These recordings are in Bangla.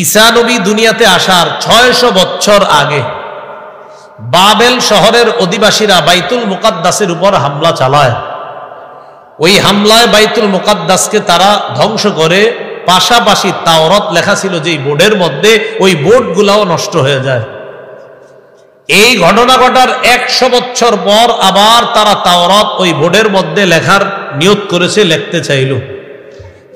ঈসা নবী দুনিয়াতে আসার 600 বছর আগে বাবেল শহরের অধিবাসীরা বাইতুল মুকাদ্দাসের উপর হামলা চালায়। ওই হামলায় বাইতুল মুকাদ্দাসকে তারা ধ্বংস করে, পাশাপাশি তাওরাত লেখা ছিল যেই বোর্ডের মধ্যে, ওই বোর্ডগুলাও নষ্ট হয়ে যায়। এই ঘটনা ঘটার 100 বছর পর আবার তারা তাওরাত ওই বোর্ডের মধ্যে লেখার নিয়ত করেছে, লিখতে চাইল,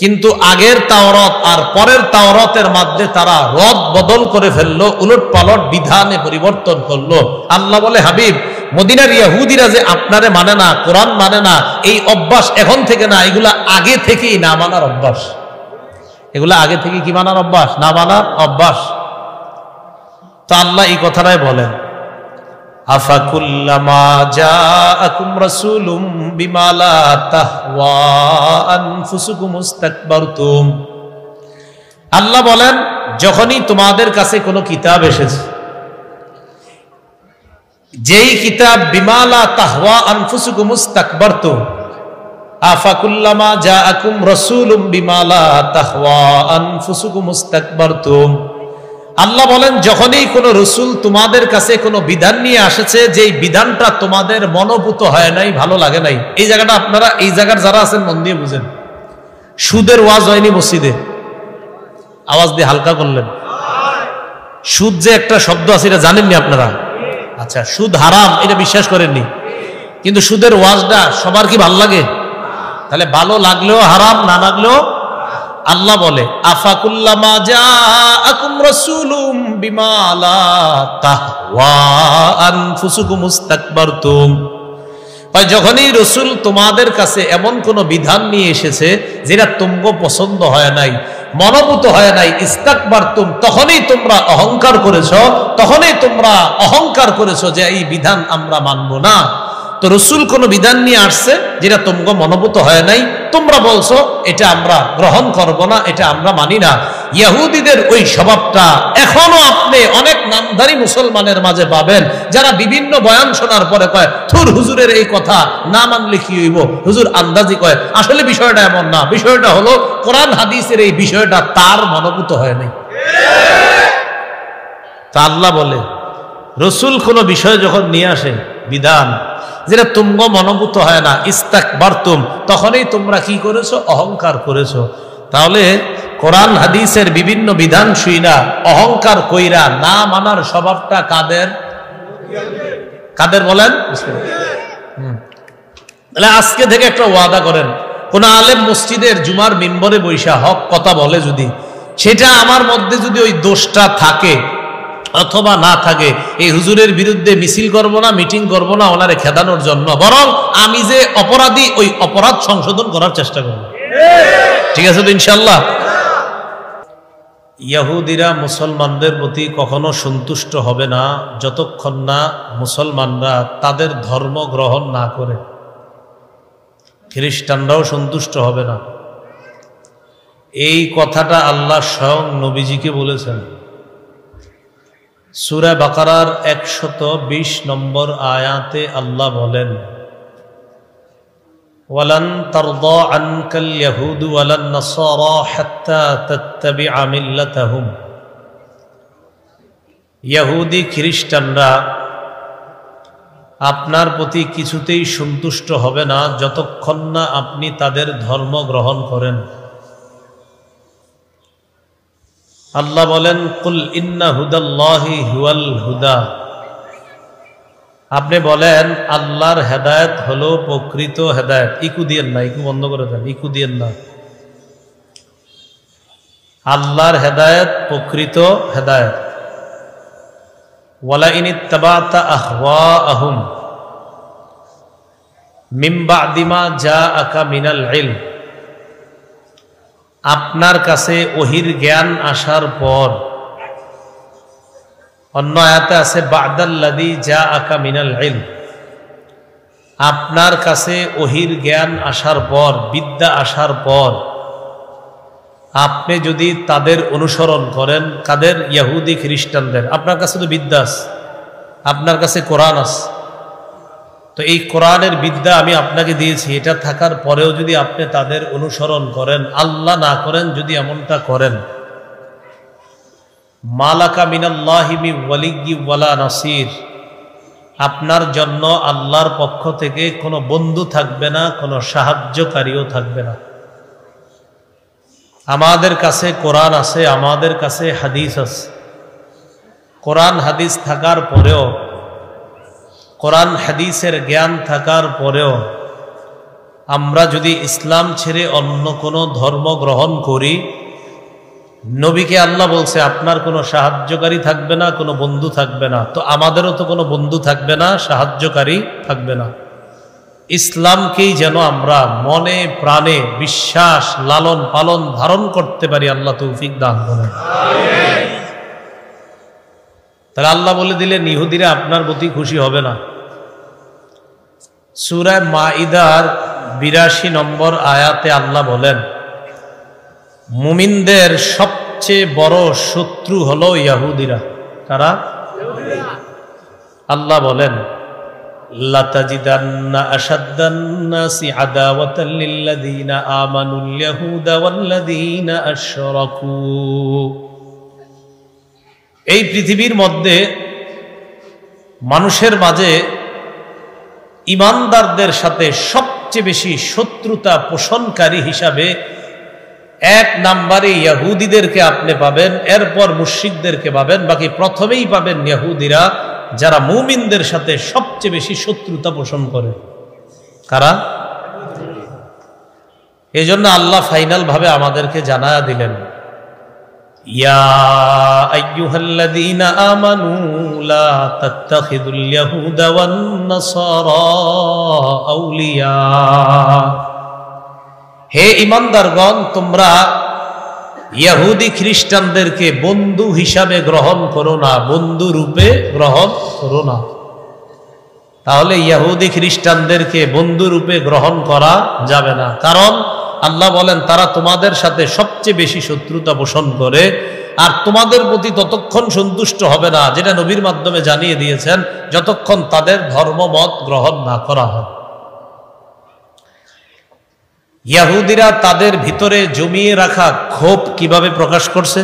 কিন্তু আগের তাওরাত আর পরের তাওরাতের মধ্যে তারা রদ বদল করে ফেললো, উলট পালট বিধানে পরিবর্তন করলো। আল্লাহ বলে, হাবিব, মদিনার ইহুদিরা যে আপনারে মানে না, কোরআন মানে না, এই অভ্যাস এখন থেকে না, এগুলা আগে থেকেই না মানার অভ্যাস। এগুলা আগে থেকে কি মানার অভ্যাস? না মানার অভ্যাস। তো আল্লাহ এই কথাটাই বলেন, আফাকুল্লামা জাআকুম রাসূলুম বিমা লা তাহওয়া আনফুসুকুম ইস্তাকবারতুম। আল্লাহ বলেন, যখনই তোমাদের কাছে কোনো কিতাব এসেছে, যেই কিতাব বিমা লা তাহওয়া আনফুসুকুম ইস্তাকবারতুম, আফাকুল্লামা জাআকুম রাসূলুম বিমা লা তাহওয়া আনফুসুকুম ইস্তাকবারতুম। আল্লাহ বলেন, যখনই কোনো রসুল তোমাদের কাছে কোনো বিধান নিয়ে আসেছে, যেই বিধানটা তোমাদের মনোভূত হয় নাই, ভালো লাগে নাই। এই জায়গাটা আপনারা, এই জায়গার যারা আছেন মন দিয়ে বুঝেন। সুদের ওয়াজ হয়নি মসজিদে? আওয়াজ দিয়ে হালকা করলেন। সুদ যে একটা শব্দ আছে এটা জানেননি আপনারা? আচ্ছা, সুদ হারাম এটা বিশ্বাস করেননি, কিন্তু সুদের ওয়াজটা সবার কি ভালো লাগে? তাহলে ভালো লাগলেও হারাম, না লাগলেও। আল্লাহ বলে, আফাকুল্লামা জাআকুম রাসূলুম বিমা লা তাহওয়া আনফুসুকুম ইস্তাকবারতুম। যখনই রসুল তোমাদের কাছে এমন কোন বিধান নিয়ে এসেছে যেটা তোমগো পছন্দ হয় নাই, মনোভূত হয় নাই, ইস্তাকবারতুম, তখনই তোমরা অহংকার করেছো, তখনই তোমরা অহংকার করেছো যে এই বিধান আমরা মানব না। তো রসুল কোন বিধান নিয়ে আসছে যেটা তোমগো মনোভূত হয় নাই, তোমরা বলছো এটা আমরা গ্রহণ করব না, এটা আমরা মানি না। ইহুদিদের ওই স্বভাবটা এখনো আপনি অনেক নামধারী মুসলমানের মাঝে পাবেন, যারা বিভিন্ন বয়ান শোনার পরে কয়, থুর, হুজুরের এই কথা না মানলে কি হইব, হুজুর আন্দাজি কয়। আসলে বিষয়টা এমন না, বিষয়টা হলো কোরআন হাদিসের এই বিষয়টা তার মনোভূত হয় নাই। তা আল্লাহ বলে, রসুল কোন বিষয় যখন নিয়ে আসে বিধান যেটা তোমরা মনোভূত হয় না, ইস্তাকবারতুম, তখনই তোমরা কি করেছো? অহংকার করেছো। তাহলে কোরআন হাদিসের বিভিন্ন বিধান শুইনা অহংকার কইরা না মানার স্বভাবটা কাদের? কাদের বলেন? তাহলে আজকে থেকে একটা ওয়াদা করেন, কোন আলেম মসজিদের জুমার মিম্বরে বৈশা হক কথা বলে, যদি সেটা আমার মধ্যে যদি ওই দোষটা থাকে অথবা না থাকে, এই হুজুরের বিরুদ্ধে মিছিল করব না, মিটিং করব না ওনারে খেদানোর জন্য, বরং আমি যে অপরাধী ওই অপরাধ সংশোধন করার চেষ্টা করব। ঠিক আছে তো ইনশাআল্লাহ? ইহুদিরা মুসলমানদের প্রতি কখনো সন্তুষ্ট হবে না যতক্ষণ না মুসলমানরা তাদের ধর্ম গ্রহণ না করে। খ্রিস্টানরাও সন্তুষ্ট হবে না। এই কথাটা আল্লাহ স্বয়ং নবীজিকে বলেছেন। সূরা বাকারার 120 নম্বর আয়াতে আল্লাহ বলেন, ওয়ালান তারদা আনকাল ইয়াহুদু ওয়ালান নাসারা হাত্তা তাত্তাবিআ মিল্লাতাহুম। ইহুদি খ্রিস্টানরা আপনার প্রতি কিছুতেই সন্তুষ্ট হবে না যতক্ষণ না আপনি তাদের ধর্ম গ্রহণ করেন। আল্লাহ বলেন, কুল ইন্না হুদাল্লাহি হুয়াল হুদা। আপনি বলেন আল্লাহর হেদায়েত হলো প্রকৃত হেদায়েত। ইকু দিয়েন না, ইকু বন্ধ করে দেন, ইকু দিয়েন না। আল্লাহর হেদায়েত প্রকৃত হেদায়েত। ওয়ালা ইন ইত্তাবাতা আহওয়াআহুম মিন বা'দি মা জাআকা মিনাল ইলম। আপনার কাছে ওহির জ্ঞান আসার পর, অন্য আয়াতে আছে বা'দাল্লাযী জাআকা মিনাল ইলম। আপনার কাছে ওহির জ্ঞান আসার পর, বিদ্যা আসার পর আপনি যদি তাদের অনুসরণ করেন, কাদের? ইহুদি খ্রিস্টানদের। আপনার কাছে তো বিদ্যা আছে, আপনার কাছে কোরআন আছে, তো এই কোরআনের বিদ্যা আমি আপনাকে দিয়েছি, এটা থাকার পরেও যদি আপনি তাদের অনুসরণ করেন, আল্লাহ না করেন যদি এমনটা করেন, মালাকা মিনাল্লাহি মিন ওয়ালিয়্যি ওয়ালা নাসির, আপনার জন্য আল্লাহর পক্ষ থেকে কোনো বন্ধু থাকবে না, কোনো সাহায্যকারীও থাকবে না। আমাদের কাছে কোরআন আছে, আমাদের কাছে হাদিস আছে। কোরআন হাদিস থাকার পরেও, কোরআন হাদিসের জ্ঞান থাকার পরেও আমরা যদি ইসলাম ছেড়ে অন্য কোনো ধর্ম গ্রহণ করি, নবীকে আল্লাহ বলছে আপনার কোনো সাহায্যকারী থাকবে না, কোনো বন্ধু থাকবে না, তো আমাদেরও তো কোনো বন্ধু থাকবে না, সাহায্যকারী থাকবে না। ইসলামকেই যেন আমরা মনে প্রাণে বিশ্বাস লালন পালন ধারণ করতে পারি, আল্লাহ তৌফিক দান করেন। তাহলে আল্লাহ বলে দিলেন ইহুদিরা আপনার প্রতি খুশি হবে না। সূরা মাইদার ৮২ নম্বর আয়াতে আল্লাহ বলেন মুমিনদের সবচেয়ে বড় শত্রু হলো ইহুদিরা। কারা? আল্লাহ বলেন লাতাজিদান্না আশাদ্দান নাসি আদাওয়াতাল লিল্লাযীনা আমানুল ইয়াহুদা ওয়াল্লাযীনা আশরাকু। এই পৃথিবীর মধ্যে মানুষের মাঝে ঈমানদারদের সাথে সবচেয়ে বেশি শত্রুতা পোষণকারী হিসাবে এক নম্বরে ইহুদিদেরকে আপনি পাবেন, এরপর মুশরিকদেরকে পাবেন, বাকি প্রথমেই পাবেন ইহুদিরা, যারা মুমিনদের সাথে সবচেয়ে বেশি শত্রুতা পোষণ করে। কারা? এই জন্য আল্লাহ ফাইনাল ভাবে আমাদেরকে জানায়া দিলেন ইয়া আইয়ুহাল্লাযীনা আমানু লা তাত্তাখিযুল ইয়াহুদা ওয়ান নাসারা আউলিয়া। হে ঈমানদারগণ, তোমরা ইহুদি খ্রিস্টানদেরকে বন্ধু হিসাবে গ্রহণ করো না, বন্ধু রূপে গ্রহণ করো না। তাহলে ইহুদি খ্রিস্টানদেরকে বন্ধু রূপে গ্রহণ করা যাবে না, কারণ আল্লাহ বলেন তারা তোমাদের সাথে সবচেয়ে বেশি শত্রুতা পোষণ করে, আর তোমাদের প্রতি ততক্ষণ সন্তুষ্ট হবে না, যেটা নবীর মাধ্যমে জানিয়ে দিয়েছেন, যতক্ষণ তাদের ধর্মমত গ্রহণ না করা হয়। ইহুদিরা তাদের ভিতরে জমিয়ে রাখা ক্ষোভ কিভাবে প্রকাশ করছে?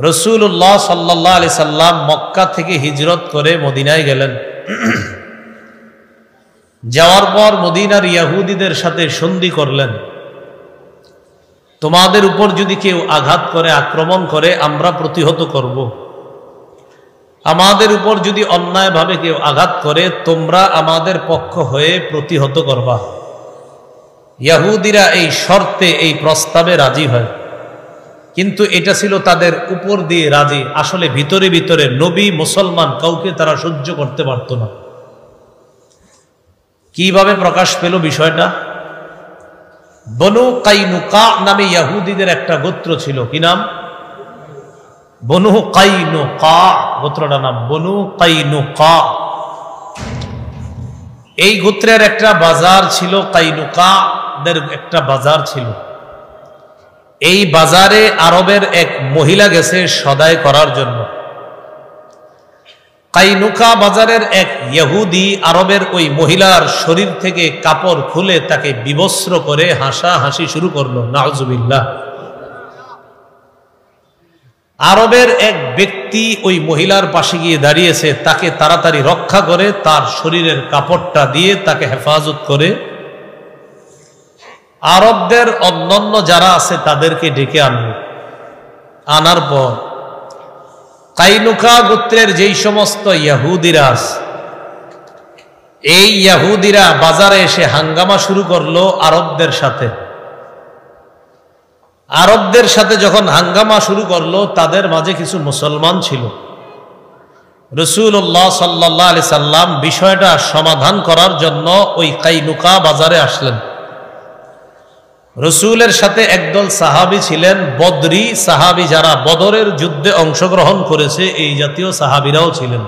রাসূলুল্লাহ সাল্লাল্লাহু আলাইহি সাল্লাম মক্কা থেকে হিজরত করে মদিনায় গেলেন। যাওয়ার পর মদিনার ইহুদিদের সাথে সন্ধি করলেন, তোমাদের উপর যদি কেউ আঘাত করে, আক্রমণ করে, আমরা প্রতিহত করব। আমাদের উপর যদি অন্যায়ভাবে কেউ আঘাত করে, তোমরা আমাদের পক্ষ হয়ে প্রতিহত করবা। ইহুদিরা এই শর্তে, এই প্রস্তাবে রাজি হয়, কিন্তু এটা ছিল তাদের উপর দিয়ে রাজি, আসলে ভিতরে ভিতরে নবী মুসলমান কাউকে তারা সহ্য করতে পারত না। কিভাবে প্রকাশ পেল বিষয়টা? বনু কাইনুকা নামে ইহুদিদের একটা গোত্র ছিল। কি নাম? বনু কাইনুকা, গোত্রটার নাম বনু কাইনুকা। এই গোত্রের একটা বাজার ছিল, কাইনুকাদের একটা বাজার ছিল। এই বাজারে আরবের এক মহিলা গেছে সদাই করার জন্য। কাইনুকা বাজারের এক ইহুদি আরবের ওই মহিলার শরীর থেকে কাপড় খুলে তাকে বিবস্ত্র করে হাসাহাসি শুরু করলো। নাউজুবিল্লাহ। আরবের এক ব্যক্তি ওই মহিলার পাশে গিয়ে দাঁড়িয়েছে, তাকে তাড়াতাড়ি রক্ষা করে তার শরীরের কাপড়টা দিয়ে তাকে হেফাজত করে আরবদের অন্যান্য যারা আছে তাদেরকে ডেকে আনবে। আনার পর কাইনুকা গোত্রের যেই সমস্ত ইহুদিরা আছে, এই ইহুদিরা বাজারে এসে হাঙ্গামা শুরু করলো আরবদের সাথে। আরবদের সাথে যখন হাঙ্গামা শুরু করলো, তাদের মাঝে কিছু মুসলমান ছিল। রাসূলুল্লাহ সাল্লাল্লাহু আলাইহি সাল্লাম বিষয়টা সমাধান করার জন্য ওই কাইনুকা বাজারে আসলেন। রসুলের সাথে একদল সাহাবী ছিলেন, বদরি সাহাবী, যারা বদরের যুদ্ধে অংশগ্রহণ করেছে, এই জাতীয় সাহাবীরাও ছিলেন।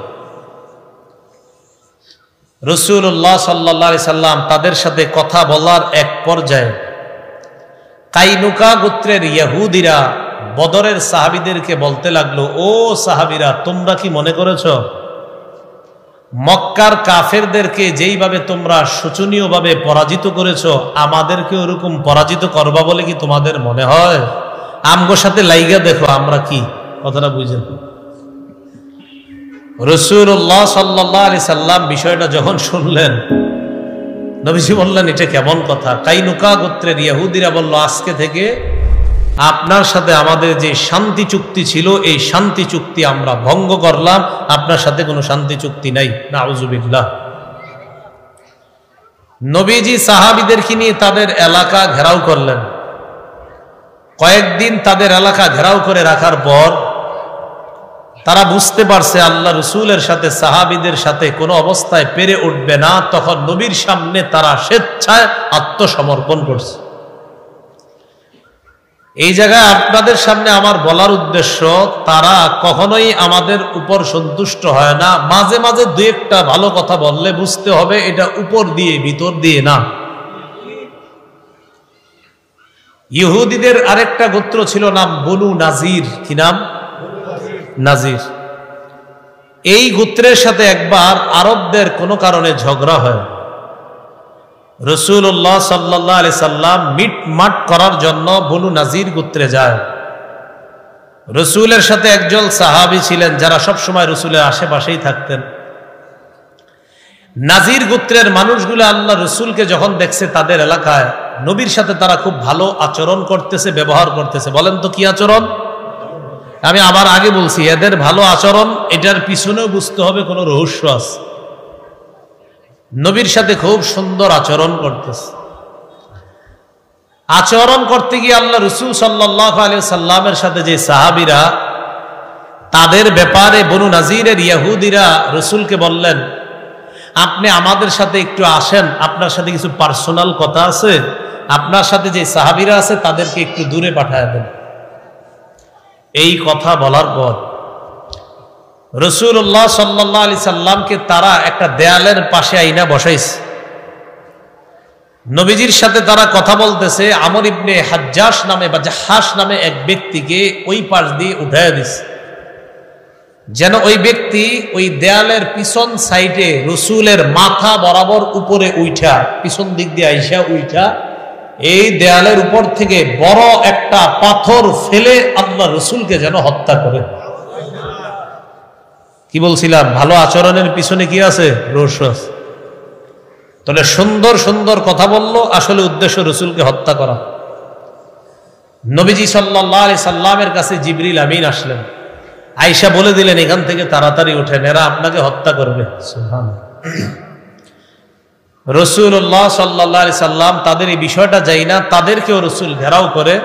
রাসূলুল্লাহ সাল্লাল্লাহু আলাইহি সাল্লাম তাদের সাথে কথা বলার এক পর্যায়ে কাইনুকা গোত্রের ইহুদিরা বদরের সাহাবীদেরকে বলতে লাগলো, ও সাহাবীরা, তোমরা কি মনে করেছ মক্কার কাফেরদেরকে যেইভাবে তোমরা শোচনীয়ভাবে পরাজিত করেছ, আমাদেরকে ওরকম পরাজিত করবা বলে কি তোমাদের মনে হয়? আমগোর সাথে লাইগা দেখো আমরা কি, কথাটা বুঝেন। রাসূলুল্লাহ সাল্লাল্লাহু আলাইহি সাল্লাম বিষয়টা যখন শুনলেন, নবীজি বললেন এটা কেমন কথা? কাইনুকা গোত্রের ইহুদিরা বলল, আজকে থেকে আপনার সাথে আমাদের যে শান্তি চুক্তি ছিল এই শান্তি চুক্তি আমরা ভঙ্গ করলাম, আপনার সাথে কোনো শান্তি চুক্তি নাই। নাউযুবিল্লাহ। নবীজি সাহাবীদেরকে নিয়ে তাদের এলাকা ঘেরাও করলেন। কয়েকদিন তাদের এলাকা ঘেরাও করে রাখার পর তারা বুঝতে পারছে আল্লাহ রসুলের সাথে সাহাবীদের সাথে কোনো অবস্থায় পেরে উঠবে না। তখন নবীর সামনে তারা স্বেচ্ছায় আত্মসমর্পণ করছে। এই জায়গায় আপনাদের সামনে আমার বলার উদ্দেশ্য, তারা কখনোই আমাদের উপর সন্তুষ্ট হয় না। মাঝে মাঝে দুই একটা ভালো কথা বললে বুঝতে হবে এটা উপর দিয়ে ভিতর দিয়ে না। ইহুদিদের আরেকটা গোত্র ছিল, নাম বনু নাজির। কি নাম? নাজির। এই গোত্রের সাথে একবার আরবদের কোনো কারণে ঝগড়া হয়। রাসূলুল্লাহ সাল্লাল্লাহু আলাইহি সাল্লাম মিটমাট করার জন্য বনু নাজির গোত্রে যায়। রসুলের সাথে একজন সাহাবী ছিলেন যারা সবসময় রসুলের আশেপাশেই থাকতেন। নাজির গোত্রের মানুষগুলো আল্লাহ রসুলকে যখন দেখছে তাদের এলাকায়, নবীর সাথে তারা খুব ভালো আচরণ করতেছে, ব্যবহার করতেছে। বলেন তো কি আচরণ? আমি আবার আগে বলছি, এদের ভালো আচরণ, এটার পিছনেও বুঝতে হবে কোনো রহস্য আছে। নবীর সাথে খুব সুন্দর আচরণ করতেছে। আচরণ করতে গিয়ে আল্লাহ রসুল সাল্লাল্লাহু আলাইহি সাল্লামের সাথে যে সাহাবীরা, তাদের ব্যাপারে বনু নাজিরের ইহুদিরা রসুলকে বললেন, আপনি আমাদের সাথে একটু আসেন, আপনার সাথে কিছু পার্সোনাল কথা আছে, আপনার সাথে যে সাহাবীরা আছে তাদেরকে একটু দূরে পাঠায় দেন। এই কথা বলার পর রাসূলুল্লাহ সাল্লাল্লাহু আলাইহি সাল্লামকে তারা একটা দেয়ালের পাশে আইনা বসাইছে। নবীজির সাথে তারা কথা বলতেছে। আমর ইবনে হাজ্জাশ নামে বা জাহাশ নামে এক ব্যক্তিকে ওই পাশ দিয়ে উঠায় দিছে, যেন ওই ব্যক্তি ওই দেয়ালের পিছন সাইডে রসুলের মাথা বরাবর উপরে উঠা, পিছন দিক দিয়ে আইসা উঠা এই দেয়ালের উপর থেকে বড় একটা পাথর ফেলে আল্লাহ রসুলকে যেন হত্যা করে। কি বলছিলাম? ভালো আচরণের পিছনে কি আছে? রহস্য আছে। তাহলে সুন্দর সুন্দর কথা বললো, আসলে উদ্দেশ্য রসুলকে হত্যা করা। নবীজি সাল্লাল্লাহু আলাইহি সাল্লামের কাছে জিবরিল আমিন আসলেন। আয়েশা বলে দিলেন, এখান থেকে তাড়াতাড়ি ওঠেন, এরা আপনাকে হত্যা করবে। সুবহানাল্লাহ। রাসূলুল্লাহ সাল্লাল্লাহু আলাইহি সাল্লাম তাদের এই বিষয়টা যাই না, তাদেরকেও রসুল ঘেরাও করে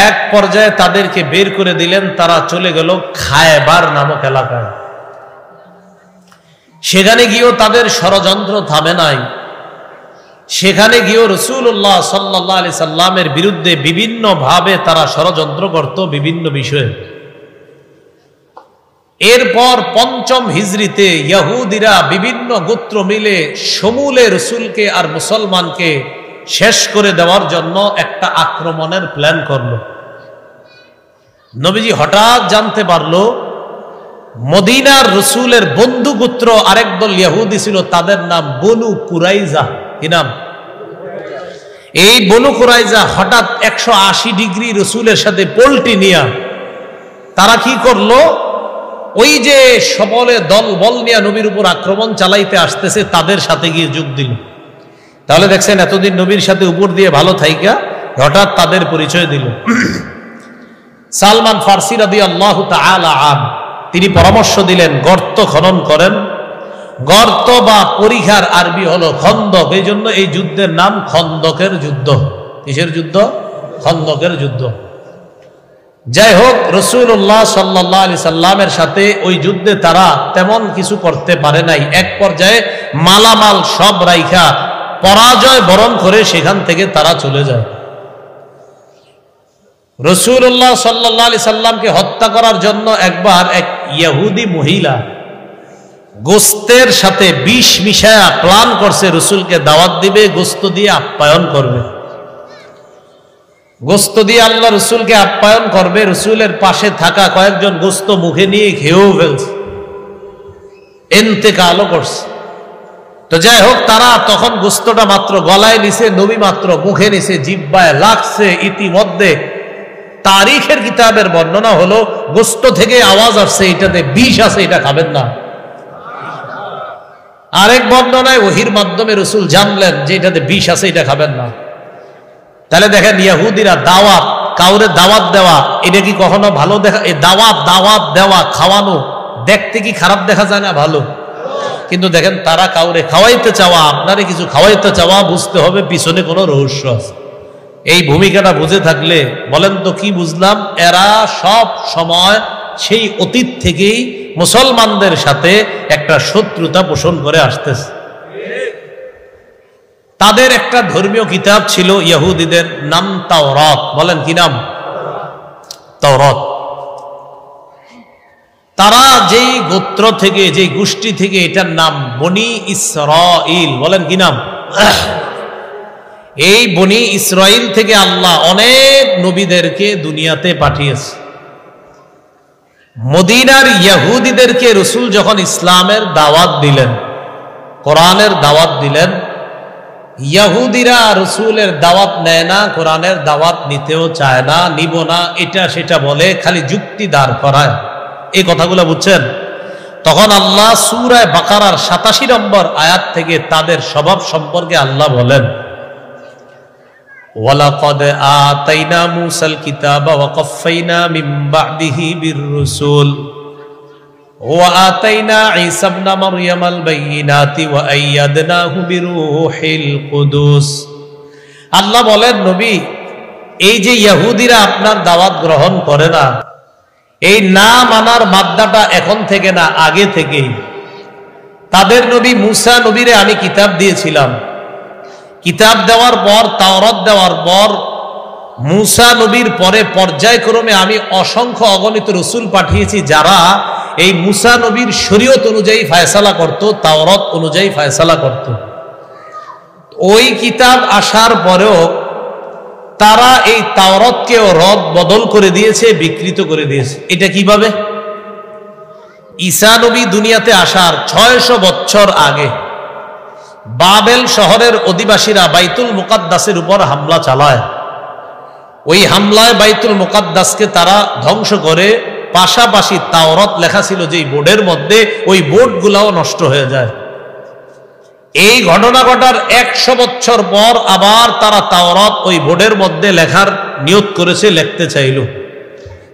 এক পর্যায়ে তাদেরকে বের করে দিলেন। তারা চলে গেল খায়বার নামক এলাকায়। সেখানে গিয়েও তাদের ষড়যন্ত্র থামে নাই। সেখানে গিয়েও রাসূলুল্লাহ সাল্লাল্লাহু আলাইহি সাল্লামের বিরুদ্ধে বিভিন্ন ভাবে তারা ষড়যন্ত্র করত, বিভিন্ন বিষয়ে। এরপর পঞ্চম হিজরিতে ইহুদিরা বিভিন্ন গোত্র মিলে সমূলে রসুলকে আর মুসলমানকে শেষ করে দেওয়ার জন্য একটা আক্রমণের প্ল্যান করলো। নবীজি হঠাৎ জানতে পারলো মদিনার রসুলের বন্ধু গোত্র আরেক দল ইহুদি ছিল, তাদের নাম বনু কুরাইজা। কি নাম? এই বনু কুরাইজা হঠাৎ 180 ডিগ্রি রসুলের সাথে পল্টি নিয়া তারা কি করলো, ওই যে সবলে দল বল নিয়ে নবীর উপর আক্রমণ চালাইতে আসতেছে তাদের সাথে গিয়ে যোগ দিল। তাহলে দেখছেন এতদিন নবীর সাথে উপর দিয়ে ভালো থাইকা হঠাৎ তাদের পরিচয় দিল। সালমান ফারসি রাদিয়াল্লাহু তাআলা আনহু তিনি পরামর্শ দিলেন, গর্ত খনন করেন। গর্ত বা পরিখার আরবি হলো খন্দক, এই জন্য এই যুদ্ধের নাম খন্দকের যুদ্ধ। কিসের যুদ্ধ? খন্দকের যুদ্ধ। যাই হোক, রাসূলুল্লাহ সাল্লাল্লাহু আলাইহি সাল্লামের সাথে ওই যুদ্ধে তারা তেমন কিছু করতে পারে নাই। এক পর্যায়ে মালামাল সব রাইখা পরাজয় বরণ করে সেখান থেকে তারা চলে যায়। রাসূলুল্লাহ সাল্লাল্লাহু আলাইহি সাল্লামকে হত্যা করার জন্য একবার এক ইহুদি মহিলা গোস্তের সাথে বিষ মিশায়া প্ল্যান করছে, রসুলকে দাওয়াত দিবে, গোস্ত দিয়ে আপ্যায়ন করবে। গোস্ত দিয়ে আল্লাহ রসুলকে আপ্যায়ন করবে। রসুলের পাশে থাকা কয়েকজন গোস্ত মুখে নিয়ে খেয়েও ফেলছে, ইন্তেকালও করছে। তো যাই হোক, তারা তখন গোস্তটা মাত্র গলায় নিছে, নবী মাত্র মুখে নিছে, জিহ্বায় লাগছে। ইতিমধ্যে তারিখের কিতাবের বর্ণনা হলো গোস্ত থেকে আওয়াজ আসছে, এটাতে বিষ আছে, এটা খাবেন না। আরেক বর্ণনায় ওহির মাধ্যমে রাসূল জানলেন যে এটাতে বিষ আছে, এটা খাবেন না। তাহলে দেখেন ইহুদিরা দাওয়াত, কাউরে দাওয়াত দেওয়া, এটা কি কখনো ভালো দেখা? এই দাওয়াত দেওয়া, খাওয়ানো দেখতে কি খারাপ দেখা যায় না? ভালো। কিন্তু দেখেন তারা কাউরে খাওয়াইতে চাওয়া, আপনারে কিছু খাওয়াইতে চাওয়া, বুঝতে হবে পিছনে কোনো রহস্য আছে। এই ভূমিকাটা বুঝে থাকলে বলেন তো কি বুঝলাম? এরা সব সময় সেই অতীত থেকেই মুসলমানদের সাথে একটা শত্রুতা পোষণ করে আসতেছে। তাদের একটা ধর্মীয় কিতাব ছিল ইহুদিদের, নাম তাওরাত। বলেন কি নাম? তাওরাত। তারা যেই গোত্র থেকে, যেই গোষ্ঠী থেকে, এটার নাম বনি ইসরাইল। বলেন কি নাম? এই বনি ইসরাইল থেকে আল্লাহ অনেক নবীদেরকে দুনিয়াতে পাঠিয়েছে। মদিনার ইহুদিদেরকে রাসূল যখন ইসলামের দাওয়াত দিলেন, কোরআনের দাওয়াত দিলেন, ইহুদিরা রাসূলের দাওয়াত নেয় না, কোরআনের দাওয়াত নিতেও চায় না, নিব না, এটা সেটা বলে, খালি যুক্তি দাঁড় করায়। এই কথাগুলো বুঝছেন? তখন আল্লাহ সূরা বাকারার ৮৭ নম্বর আয়াত থেকে তাদের স্বভাব সম্পর্কে আল্লাহ বলেন, ওয়ালাকাদ আতাইনা মূসাল কিতাবা ওয়া কাফাইনা মিন বা'দিহি বির-রুসুল ওয়া আতাইনা ঈসা ইবনা মারইয়ামাল বাইয়িনাতি ওয়া আইয়াদনাহু বিরূহিল কুদুস। আল্লাহ বলেন, নবী, এই যে ইহুদিরা আপনার দাওয়াত গ্রহণ করে না, এই না মানার মাদ্দাটা এখন থেকে না, আগে থেকেই। তাদের নবী মূসা নবীরে আমি কিতাব দিয়েছিলাম। কিতাব দেওয়ার পর, তাওরাত দেওয়ার পর, মূসা নবীর পরে পর্যায়ক্রমে আমি অসংখ্য অগণিত রাসূল পাঠিয়েছি, যারা এই মূসা নবীর শরীয়ত অনুযায়ী ফয়সালা করত, তাওরাত অনুযায়ী ফয়সালা করত। ওই কিতাব আসার পরেও তারা এই তাওরাতকেও রদ বদল করে দিয়েছে, বিকৃত করে দিয়েছে। এটা কিভাবে? ঈসা নবী দুনিয়াতে আসার ৬০০ বছর আগে বাবেল শহরের অধিবাসীরা বাইতুল মুকাদ্দাসের উপর হামলা চালায়। ওই হামলায় বাইতুল মুকাদ্দাসকে তারা ধ্বংস করে, পাশাপাশি তাওরাত লেখা ছিল যেই বোর্ডের মধ্যে, ওই বোর্ডগুলাও নষ্ট হয়ে যায়। এই ঘটনা ঘটার ১০০ বছর পর আবার তারা তাওরাত ওই বোর্ডের মধ্যে লেখার নিয়ত করেছে, লিখতে চাইল।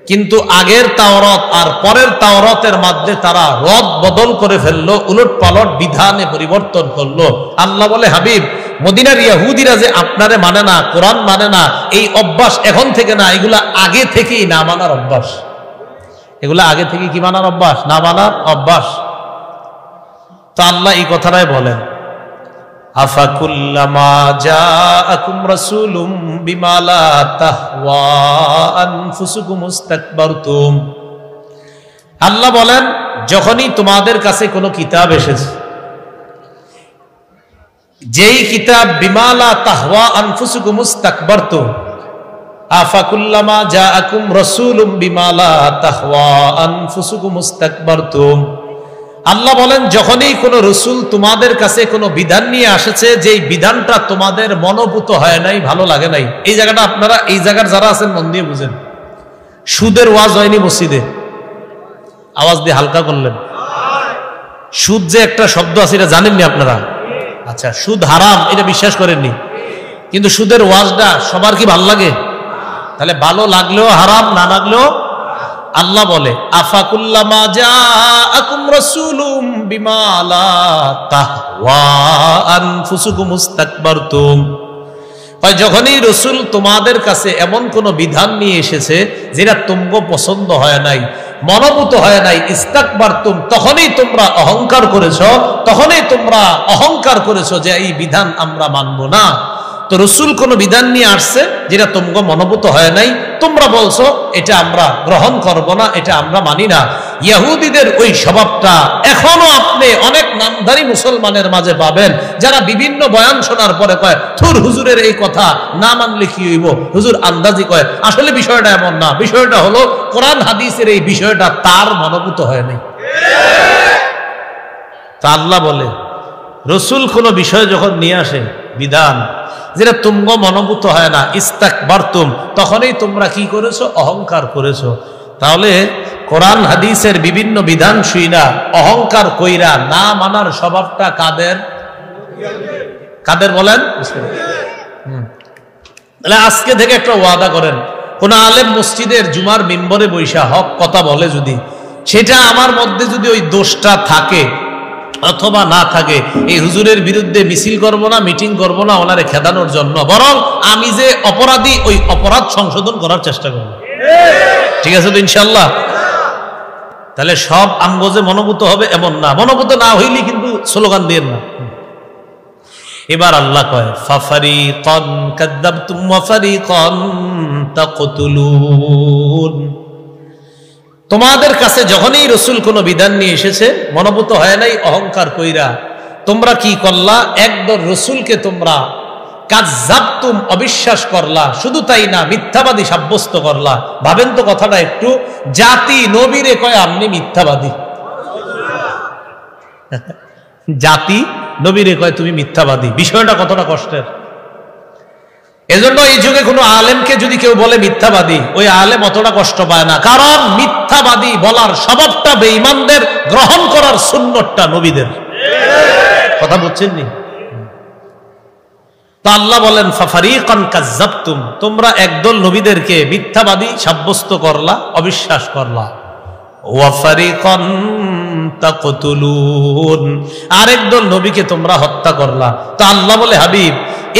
কিন্তু আগের তাওরাত আর পরের তাওরাতের মধ্যে তারা রদ বদল করে ফেললো, উলট পালট বিধানে পরিবর্তন করলো। আল্লাহ বলে, হাবিব, মদিনার ইহুদিরা যে আপনারে মানে না, কোরআন মানে না, এই অভ্যাস এখন থেকে না, এগুলা আগে থেকেই না মানার অভ্যাস। এগুলা আগে থেকে কি মানার অভ্যাস? না মানার অভ্যাস। তো আল্লাহ এই কথাটাই বলেন, আফাকুল্লামা জাআকুম রাসূলুম বিমা লা তাহওয়া আনফুসুকুম ইসতাকবারতুম। আল্লাহ বলেন, যখনই তোমাদের কাছে কোনো কিতাব এসেছে, যেই কিতাব বিমা লা তাহওয়া আনফুসুকুম ইসতাকবারতুম, আফাকুল্লামা জাআকুম রাসূলুম বিমা লা তাহওয়া আনফুসুকুম ইসতাকবারতুম। আল্লাহ বলেন, যখনই কোনো রসুল তোমাদের কাছে কোনো বিধান নিয়ে আসেছে, যেই বিধানটা তোমাদের মনোভূত হয় নাই, ভালো লাগে নাই। এই জায়গাটা আপনারা, এই জায়গার যারা আছেন, মন দিয়ে বুঝেন। সুদের ওয়াজ হয়নি মসজিদে? আওয়াজ দিয়ে হালকা করলেন। সুদ যে একটা শব্দ আছে, এটা জানেননি আপনারা? আচ্ছা, সুদ হারাম এটা বিশ্বাস করেননি, কিন্তু সুদের ওয়াজটা সবার কি ভালো লাগে? তাহলে ভালো লাগলেও হারাম, না লাগলেও। আল্লাহ বলে, আফাকুল্লামা জাআকুম রাসূলুম বিমা লা তাহওয়া আনফুসুকুম ইসতাকবারতুম। যখনই রাসূল তোমাদের কাছে এমন কোন বিধান নিয়ে এসেছে যেটা তোমগো পছন্দ হয় নাই, মনোভূত হয় নাই, ইস্তাকবারতুম, তখনই তোমরা অহংকার করেছো, তখনই তোমরা অহংকার করেছো যে এই বিধান আমরা মানব না। তো রসুল কোন বিধান নিয়ে আসছে যেটা তোমরা মনোভূত হয় নাই, তোমরা বলছো এটা আমরা গ্রহণ করব না, এটা আমরা মানি না। ইহুদিদের ওই স্বভাবটা এখনো আপনি অনেক নামধারী মুসলমানের মাঝে পাবেন, যারা বিভিন্ন বয়ান শোনার পরে কয়, থুর হুজুরের এই কথা না মানলে কি হইব, হুজুর আন্দাজি কয়। আসলে বিষয়টা এমন না, বিষয়টা হলো কোরআন হাদিসের এই বিষয়টা তার মনোভূত হয় নাই। তা আল্লাহ বলে, রসুল কোন বিষয় যখন নিয়ে আসে বিধান, যেটা তুমগো মনোভূত হয় না, ইস্তাকবারতুম, তখনই তোমরা কি করেছো? অহংকার করেছো। তাহলে কোরআন হাদিসের বিভিন্ন বিধান শুইনা অহংকার কইরা না মানার স্বভাবটা কাদের? কাদের বলেন? তাহলে আজকে থেকে একটা ওয়াদা করেন, কোন আলেম মসজিদের জুমার মিম্বরে বৈশা হক কথা বলে যদি, সেটা আমার মধ্যে যদি ওই দোষটা থাকে অথবা না থাকে, এই হুজুরের বিরুদ্ধে মিছিল করব না, মিটিং করব না ওনারে খেদানোর জন্য, বরং আমি যে অপরাধী ওই অপরাধ সংশোধন করার চেষ্টা করব। ঠিক আছে তো ইনশাল্লাহ? তাহলে সব আঙ্গজে মনোভূত হবে এমন না, মনোভূত না হইলে কিন্তু স্লোগান দিয়ে না। এবার আল্লাহ কয় ফাফারিকান কাযাবতুম ওয়া ফারিকান তাকতুলুন, তোমাদের কাছে যখনই রাসূল কোন বিধান নিয়ে এসেছে মনোভূত হয় নাই, অহংকার কইরা তোমরা কি করলা? একদল রাসূলকে তোমরা কাযাবতুম, অবিশ্বাস করলা, শুধু তাই না মিথ্যাবাদী সাব্যস্ত করলা। ভাবেন তো কথাটা একটু, জাতি নবীরে কয় আপনি মিথ্যাবাদী, জাতি নবীরে কয় তুমি মিথ্যাবাদী, বিষয়টা কতটা কষ্টের। এজন্য এই যুগে কোনো আলেমকে যদি কেউ বলে মিথ্যাবাদী, ওই আলেম অতটা কষ্ট পায় না, কারণ মিথ্যাবাদী বলার স্বভাবটা বেঈমানদের, গ্রহণ করার সুন্নতটা নবীদের। কথা বুঝছেন নি? তা আল্লাহ বলেন ফাফারিকান কাযাবতুম, তোমরা একদল নবীদেরকে মিথ্যাবাদী সাব্যস্ত করলা, অবিশ্বাস করলা। ওয়া ফারিকান তাকতুলুন, আরেক দল নবীকে তোমরা হত্যা করলা। তো আল্লাহ বলে হাবিব,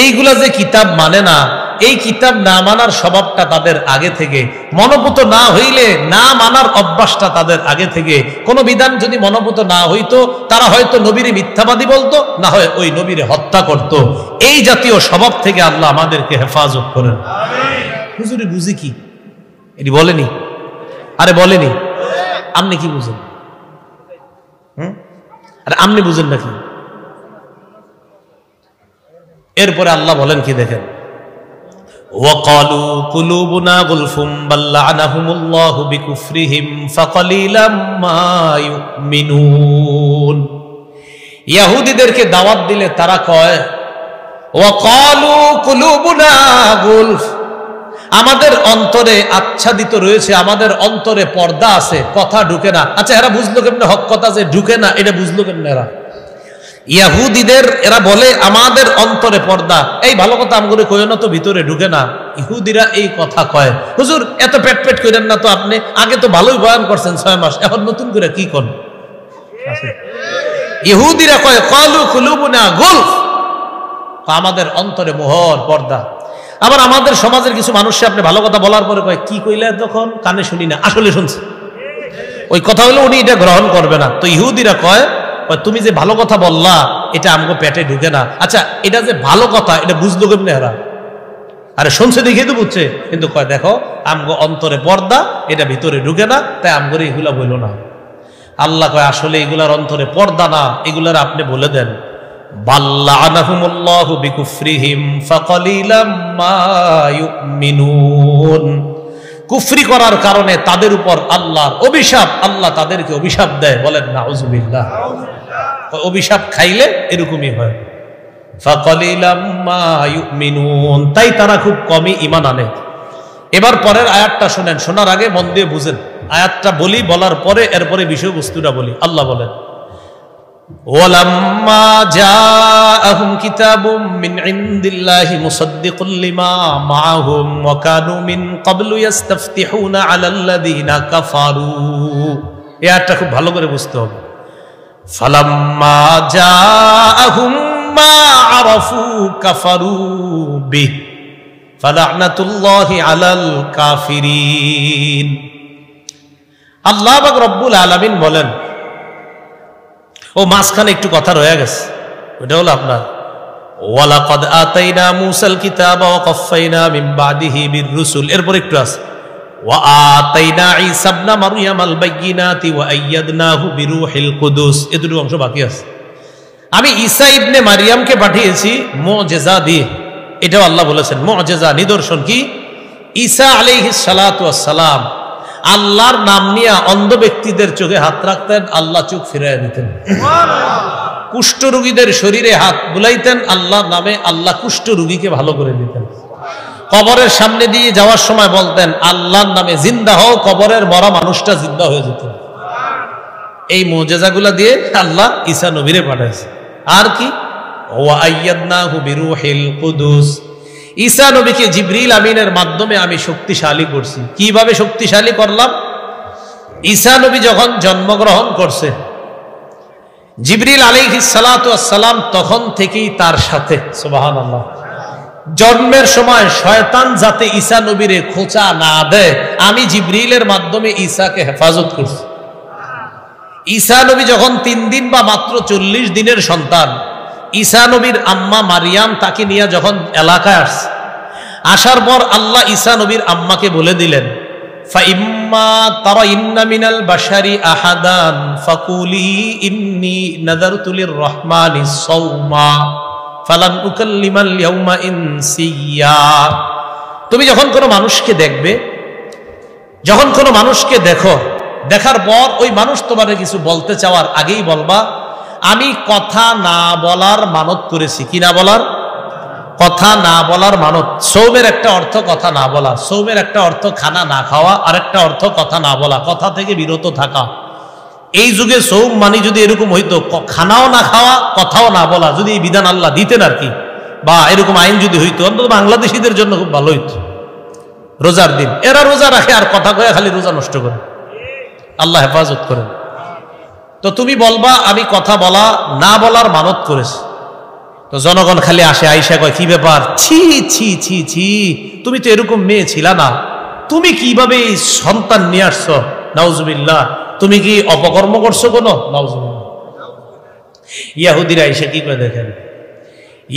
এইগুলা যে কিতাব মানে না, এই কিতাব না মানার স্বভাবটা তাদের আগে থেকে, মনোভূত না হইলে না মানার অভ্যাসটা তাদের আগে থেকে। কোন বিধান যদি মনোভূত না হইতো, তারা হয়তো নবীরে মিথ্যাবাদী বলতো, না হয় ওই নবীরে হত্যা করত। এই জাতীয় স্বভাব থেকে আল্লাহ আমাদেরকে হেফাজত করেন। হুজুরে বুঝি কি এটি বলেনি? আরে বলেনি, আপনি কি বুঝেন? আরে আপনি বুঝেন নাকি? এরপরে আল্লাহ বলেন কি দেখেন, ওয়াকালু কুলুবুনা গুলফুম বাল লা'নাহুমুল্লাহু বিকুফরিহিম ফাকালিলাম মা ইউমিনুন। ইহুদীদেরকে দাওয়াত দিলে তারা কয় ওয়াকালু কুলুবুনা গুলফ, আমাদের অন্তরে আচ্ছাদিত রয়েছে, আমাদের অন্তরে পর্দা আছে, কথা ঢুকে না। আচ্ছা এরা বুঝলো কেমনে হক কথা যে ঢুকে না, এটা বুঝলো কেমনে এরা? ইহুদিদের এরা বলে আমাদের অন্তরে পর্দা, এই ভালো কথা আমগরে কইও না তো ভিতরে ঢুকে না। ইহুদিরা এই কথা কয়। হুজুর এত পেট পেট করেন না তো, আপনি আগে তো ভালোই বয়ান করছেন 6 মাস, এখন নতুন করে কি কোন? ইহুদিরা কয় ক্বালু কুলুবুনা গুলফ, আমাদের অন্তরে মোহর পর্দা। আবার আমাদের সমাজের কিছু মানুষকে আপনি ভালো কথা বলার পরে কয় কি কইলে, তখন কানে শুনি না, আসলে শুনছে। ওই কথা হলো উনি এটা গ্রহণ করবে না। তো ইহুদিরা কয় তুমি যে ভালো কথা বললা এটা আমগো পেটে ঢুকে না। আচ্ছা এটা যে ভালো কথা এটা বুঝলো কেমনে এরা? আরে শুনছে দেখে তো বুঝছে, কিন্তু কয় দেখো আমগো অন্তরে পর্দা, এটা ভিতরে ঢুকে না, তাই আমগরে এগুলা বইল না। আল্লাহ কয় আসলে এগুলার অন্তরে পর্দা না, এগুলার আপনি বলে দেন বাল লা'নাহুমুল্লাহু বিকুফরিহিম ফাকালিলাম মা ইউমিনুন। কুফরি করার কারণে তাদের উপর আল্লাহর অভিশাপ, আল্লাহ তাদেরকে অভিশাপ দেয়। বলেন নাউযুবিল্লাহ। অভিশাপ খাইলে এরকমই হয়। ফাকালিলাম মা ইউমিনুন, তাই তারা খুব কমই ঈমান আনে। এবার পরের আয়াতটা শুনেন, শোনার আগে মন দিয়ে বুঝেন। আয়াতটা বলি, বলার পরে এরপরে বিষয়বস্তুটা বলি। আল্লাহ বলেন ওয়ালাম্মা জাআহুম কিতাবুম মিন ইনদিল্লাহি মুসাদ্দিকুল লিমা মাআহুম ওয়া কানু মিন ক্বাবলু ইস্তাফতিহুনা আলাল্লাযিনা কাফারু। এই আয়াতটা খুব ভালো করে বুঝতে হবে। ফালাম্মা জাআহুম মা আরাফু কাফারু বিহি ফালা'নাতুল্লাহি আলাল কাফিরিন। আল্লাহ পাক রব্বুল আলামিন বলেন, ও মাঝখানে একটু কথা রয়ে গেছে, ওটা হলো আপনার ওয়ালাকাদ আতাইনা মূসাল কিতাবা ওয়া কাফাইনা মিন বাদিহি বির-রুসুল। এরপর একটু আছে ওয়া আতাইনা ঈসা ইবনা মারইয়ামাল বাইয়িনাতি ওয়া আইয়াদনাহু বিরূহিল কুদুস। এই দুটো অংশ বাকি আছে। আমি ঈসা ইবনে মারইয়ামকে পাঠিয়েছি মুজিজা দিয়ে, এটাও আল্লাহ বলেছেন। মুজিজা নিদর্শন কি? ঈসা আলাইহিস সালাতু ওয়াস সালাম আল্লাহর নাম নিয়ে অন্ধ ব্যক্তিদের চোখে হাত রাখতেন, আল্লাহ চোখ ফিরিয়ে দিতেন। কুষ্ঠ রোগীদের শরীরে হাত বুলাইতেন আল্লাহর নামে, আল্লাহ কুষ্ঠ রোগীকে ভালো করে দিতেন। কবরের সামনে দিয়ে যাওয়ার সময় বলতেন আল্লাহর নামে জিন্দা হও, কবরের মরা মানুষটা জিন্দা হয়ে যেত। এই মুজিজাগুলা দিয়ে আল্লাহ ঈসা নবীরে পাঠাইছে। আর কি, ওয়া আইয়াদনাহু বিরূহিল কুদুস, ঈসা নবীকে জিবরিল আমিনের মাধ্যমে আমি শক্তিশালী করছি। কিভাবে শক্তিশালী করলাম? ঈসা নবী যখন জন্মগ্রহণ করছে, জিবরিল আলাইহিস সালাতু ওয়াস সালাম তখন থেকেই তার সাথে। সুবহানাল্লাহ। জন্মের সময় শয়তান যাতে ঈসা নবীরে খোঁচা না দেয়, আমি জিবরিলের মাধ্যমে ঈসাকে হেফাজত করছি। ঈসা নবী যখন 3 দিন বা মাত্র 40 দিনের সন্তান, ঈসা নবীর আম্মা মারিয়াম তাকে নিয়ে যখন এলাকায় আসছে, আসার পর আল্লাহ ঈসা নবীর আম্মাকে বলে দিলেন, ফাইম্মা তারাইন্না মিনাল বাশারি আহাদান ফাকুলি ইন্নী নাযারতু লির-রাহমানি সাওমা ফালান উকাল্লিমাল ইয়াওমা ইনসিয়া। তুমি যখন কোনো মানুষকে দেখবে, যখন কোনো মানুষকে দেখো, দেখার পর ওই মানুষ তোমাকে কিছু বলতে চাওয়ার আগেই বলবা আমি কথা না বলার মানত করেছি। কি না বলার? কথা না বলার মানত। সৌমের একটা অর্থ কথা না বলা, সৌমের একটা অর্থ খানা না খাওয়া, আর একটা অর্থ কথা না বলা, কথা থেকে বিরত থাকা। এই যুগে সৌম মানে যদি এরকম হইতো, খানাও না খাওয়া কথাও না বলা, যদি এই বিধান আল্লাহ দিতেন আর কি, বা এরকম আইন যদি হইতো, অন্তত বাংলাদেশিদের জন্য খুব ভালো হইতো। রোজার দিন এরা রোজা রাখে আর কথা কয়ে খালি রোজা নষ্ট করে। আল্লাহ হেফাজত করেন। তো তুমি বলবা আমি কথা বলা না বলার মানত করেছি। তো জনগণ খালি আসে, আইসা কয় কি ব্যাপার, ছি ছি ছি ছি, তুমি তো এরকম মেয়ে ছিলা না, তুমি কিভাবে সন্তান নিয়ে আসছো, নাউজুবিল্লাহ, তুমি কি অপকর্ম করছো কোনো? নাউজুবিল্লাহ। ইহুদিরা এসে কি করে দেখেন,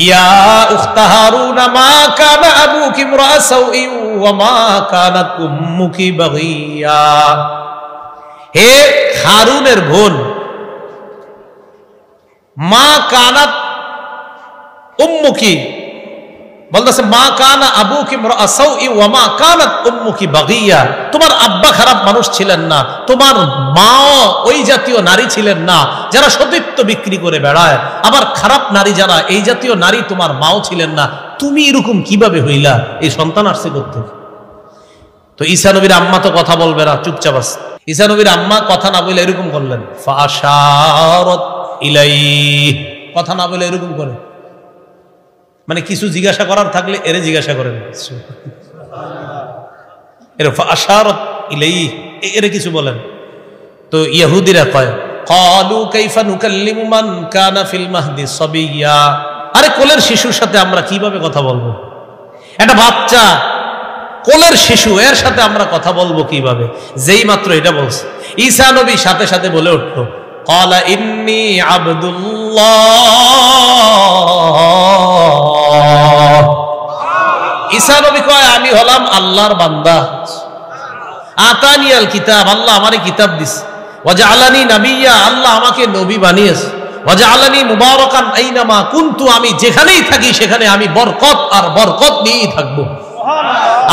ইয়া উখতা হারুন মা কানা আবুকি ইমরা সাউই ওয়া মা কানাত উম্মুকি বাগিয়া। হে হারুনের বোন, মা কানাত উম্মুকি, বলতেছে মা কানা আবুকি ইমরা সাউই ওয়া মা কানাত উম্মুকি বাগিয়া। তোমার আব্বা খারাপ মানুষ ছিলেন না, তোমার মাও ওই জাতীয় নারী ছিলেন না যারা সতীত্ব বিক্রি করে বেড়ায়, আবার খারাপ নারী যারা, এই জাতীয় নারী তোমার মাও ছিলেন না। তুমি এরকম কিভাবে হইলা? এই সন্তান আসছে করতে। তো ঈসা নবীর আম্মা তো কথা বলবে না, চুপচাপ আছে। ঈসা নবীর আম্মা কথা না বলে এরকম করলেন, ফাশারাত ইলাইহি, কথা না বলে এরকম করে, মানে কিছু জিজ্ঞাসা করার থাকলে এরে জিজ্ঞাসা করেন, এর ফাশারাত ইলাইহি, এরে কিছু বলেন। তো ইহুদিরা কয় ক্বালু কাইফা নুকাল্লিমু মান কানা ফিল মাহদি সাবিয়্যা, আরে কোলের শিশুর সাথে আমরা কিভাবে কথা বলবো? একটা বাচ্চা কোলের শিশু, এর সাথে আমরা কথা বলবো কিভাবে? যেই মাত্র এটা বলছে, ঈসা নবী সাথে সাথে বলে উঠলো, ক্বালা ইন্নী আবদুল্লাহ। ঈসা নবী কয় আমি হলাম আল্লাহর বান্দা। আতানিয়াল কিতাব, আল্লাহ আমারে কিতাব দিছে। ওয়া জাআলানি নাবিয়্যা, আল্লাহ আমাকে নবী বানিয়েছে। ওয়া জাআলানি মুবারাকান আইনামা কুনতু, আমি যেখানেই থাকি সেখানে আমি বরকত আর বরকত নিয়েই থাকবো।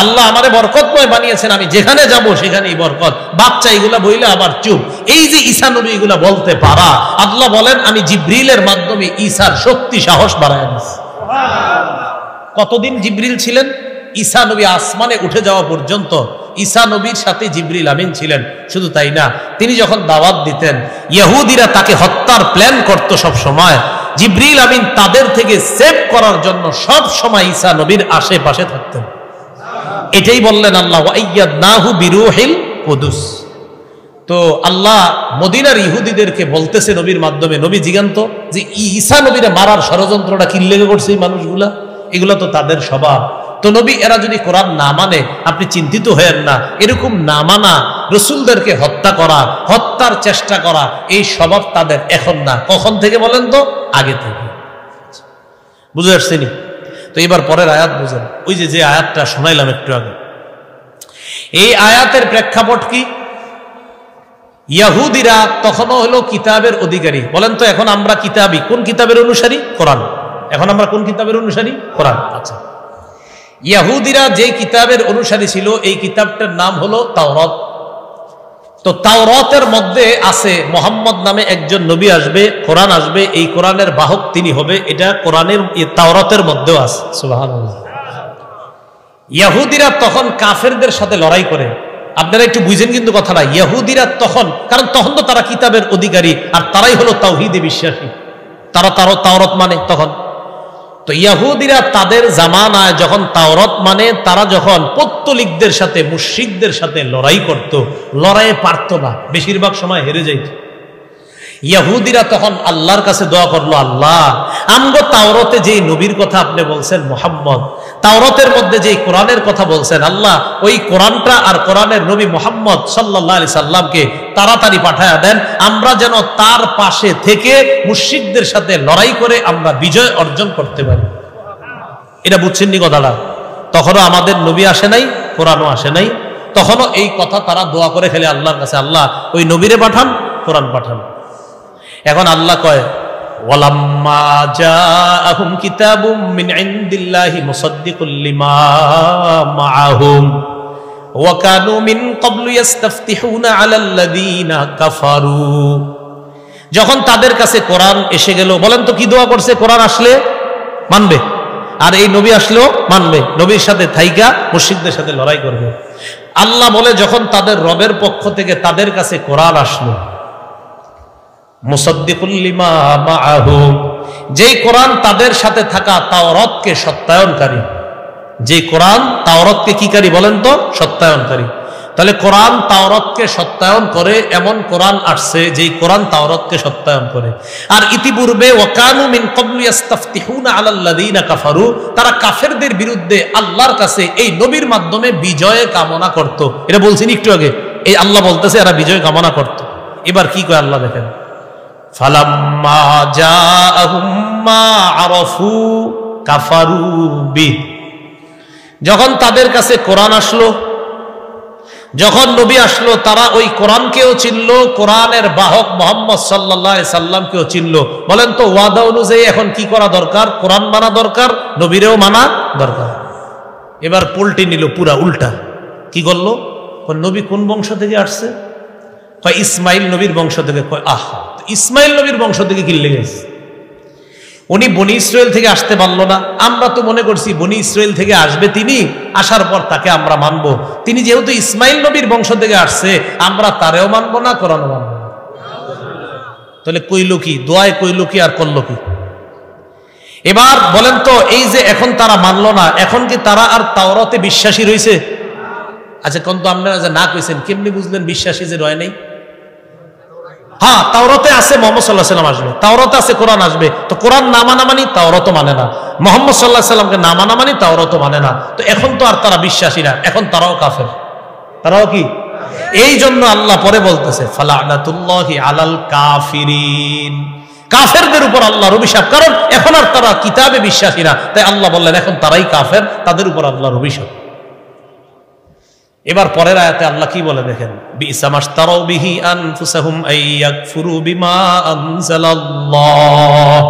আল্লাহ আমারে বরকতময় বানিয়েছেন, আমি যেখানে যাব সেখানেই বরকত। বাচ্চা এগুলা বইলে আবার চুপ। এই যে ঈসা নবী এগুলা বলতে পারা, আল্লাহ বলেন আমি জিবরিলের মাধ্যমে ঈসার শক্তি সাহস বাড়ায় দিয়েছি। কতদিন জিবরিল ছিলেন? ঈসা নবী আসমানে উঠে যাওয়া পর্যন্ত ঈসা নবীর সাথে জিবরিল আমিন ছিলেন। শুধু তাই না, তিনি যখন দাওয়াত দিতেন, ইহুদিরা তাকে হত্যার প্ল্যান করত সব সময়, জিবরিল আমিন তাদের থেকে সেভ করার জন্য সব সময় ঈসা নবীর আশেপাশে থাকতেন। এটাই বললেন আল্লাহ, ওয়াইয়াদনাহু বিরূহিল কুদুস। তো আল্লাহ মদিনার ইহুদিদেরকে বলতেছে নবীর মাধ্যমে, নবী জিগান্ত যে ঈসা নবীরে মারার ষড়যন্ত্রটা কি লেগে করছে এই মানুষগুলা, এগুলা তো তাদের স্বভাব। তো নবী এরা যদি কোরআন না মানে আপনি চিন্তিত হয়েন না। এরকম না মানা, রসুলদেরকে হত্যা করা, হত্যার চেষ্টা করা, এই স্বভাব তাদের এখন না। কখন থেকে বলেন তো? আগে থেকে। বুঝে আসছেনি? তো এবার পরের আয়াত বুঝেন। ওই যে আয়াতটা শোনাইলাম একটু আগে, এই আয়াতের প্রেক্ষাপট কি? ইহুদিরা তখনও হলো কিতাবের অধিকারী। বলেন তো এখন আমরা কিতাবী, কোন কিতাবের অনুসারী? কোরআন। এখন আমরা কোন কিতাবের অনুসারী? কোরআন। আচ্ছা, ইহুদিরা যে কিতাবের অনুসারী ছিল, এই কিতাবটার নাম হলো তাওরাত। তো তাওরাতের মধ্যে আছে মুহাম্মদ নামে একজন নবী আসবে, কোরআন আসবে, এই কোরআনের বাহক তিনি হবে, এটা কোরআনের তাওরাতের মধ্যেও আছে। সুবহানাল্লাহ। ইহুদিরা তখন কাফেরদের সাথে লড়াই করে। আপনারা একটু বুঝেন কিন্তু কথাটা, ইহুদিরা তখন, কারণ তখন তো তারা কিতাবের অধিকারী আর তারাই হলো তাওহীদে বিশ্বাসী, তারা তাওরাত মানে তখন। তো ইহুদিরা তাদের জামানায় যখন তাওরাত মানে, তারা যখন পৌত্তলিকদের সাথে মুশরিকদের সাথে লড়াই করত, লড়াইয়ে পারত না, বেশিরভাগ সময় হেরে যাইত। ইহুদিরা তখন আল্লাহর কাছে দোয়া করলো, আল্লাহ আমগো তাওরাতে যেই নবীর কথা আপনি বলছেন মুহাম্মদ, তাওরাতের মধ্যে যেই কোরআনের কথা বলছেন আল্লাহ, ওই কোরআনটা আর কোরআনের নবী মুহাম্মদ সাল্লাল্লাহু আলাইহি সাল্লামকে তাড়াতাড়ি পাঠায়া দেন, আমরা যেন তার পাশে থেকে মুশরিকদের সাথে লড়াই করে আমরা বিজয় অর্জন করতে পারি। এটা বুঝছেন নি কথাটা? তখনও আমাদের নবী আসে নাই, কোরআনও আসে নাই, তখনও এই কথা তারা দোয়া করে খেলে আল্লাহর কাছে, আল্লাহ ওই নবীরে পাঠান, কোরআন পাঠান। এখন আল্লাহ কয়, ওয়ালাম্মা জাআহুম কিতাবুম মিন ইনদিল্লাহি মুসাদ্দিকুল লিমা মাআহুম ওয়া কানু মিন ক্বাবলু ইস্তাফতিহুনা আলাল্লাযীনা কাফারু। যখন তাদের কাছে কোরআন এসে গেল, বলেন তো কি দোয়া করছে? কোরআন আসলে মানবে, আর এই নবী আসলেও মানবে, নবীর সাথে থাইকা মুশরিকদের সাথে লড়াই করবে। আল্লাহ বলে, যখন তাদের রবের পক্ষ থেকে তাদের কাছে কোরআন আসলো, মুসাদ্দিকুল লিমা মাআহুম, যেই কোরআন তাদের সাথে থাকা তাওরাতকে সত্যায়নকারী, যেই কোরআন তাওরাতকে কিকারী বলেন তো? সত্যায়নকারী। তাহলে কোরআন তাওরাতকে সত্যায়ন করে এমন কোরআন আসছে যেই কোরআন তাওরাতকে সত্যায়ন করে। আর ইতিপূর্বে ওয়াকানু মিন ক্বাবলু ইস্তাফতিহুনা আলাল্লাযীনা কাফারু, তারা কাফেরদের বিরুদ্ধে আল্লাহর কাছে এই নবীর মাধ্যমে বিজয় কামনা করত। এটা বলছেন একটু আগে, এই আল্লাহ বলতেছে এরা বিজয় কামনা করত। এবার কি কয় আল্লাহ দেখেন, ফালাম্মা জাআহুম মা আরাফু কাফারু বিহি, যখন তাদের কাছে কোরআন আসলো, যখন নবী আসলো, তারা ওই কোরআনকেও চিনলো, কোরআনের বাহক মুহাম্মদ সাল্লাল্লাহু আলাইহি সাল্লামকেও চিনলো। বলেন তো ওয়াদা অনুযায়ী এখন কি করা দরকার? কোরআন মানা দরকার, নবীরেও মানা দরকার। এবার পল্টি নিল পুরা উল্টা। কি করলো? নবী কোন বংশ থেকে আসছে? কয় ইসমাইল নবীর বংশ থেকে। কয় আহা, ইসমাইল নবীর বংশ থেকে কি লেগেছে? উনি বনি ইসরায়েল থেকে আসতে পারলো না। আমরা তো মনে করছি বনি ইসরায়েল থেকে আসবে, তিনি আসার পর তাকে আমরা মানব। তিনি যেহেতু ইসমাইল নবীর বংশ থেকে আসছে, আমরা তারেও মানবো না, কোরআনও মানবো না। তাহলে কইল কি? দোয়ায় কইল কি আর করলো কি? এবার বলেন তো, এই যে এখন তারা মানলো না, এখন কি তারা আর তাওরাতে বিশ্বাসী রয়েছে? আচ্ছা কোন তো আপনারা যে না কইছেন, কেমনি বুঝলেন বিশ্বাসী যে রয় নাই? হ্যাঁ, তাওরাতে আছে মুহাম্মদ সাল্লাল্লাহু আলাইহি সাল্লাম আসবে, তাওরাতে আছে কোরআন আসবে। তো কোরআন না মানা মানি তাওরাতও মানে না, মুহাম্মদ সাল্লাল্লাহু আলাইহি সাল্লামকে না মানা মানি তাওরাতও মানে না। তো এখন তো আর তারা বিশ্বাসী না, এখন তারাও কাফের। তারাও কি? এই জন্য আল্লাহ পরে বলতেছে ফালানাতুল্লাহি আলাল কাফিরিন, কাফেরদের উপর আল্লাহর অভিশাপ, কারণ এখন আর তারা কিতাবে বিশ্বাসী না। তাই আল্লাহ বললেন এখন তারাই কাফের, তাদের উপর আল্লাহর অভিশাপ। এবার পরের আয়াতে আল্লাহ কি বলে দেখেন, বিসা মাশতারাউ বিহি আনফুসাহুম আইয়াকফুরু বিমা আনজালাল্লাহ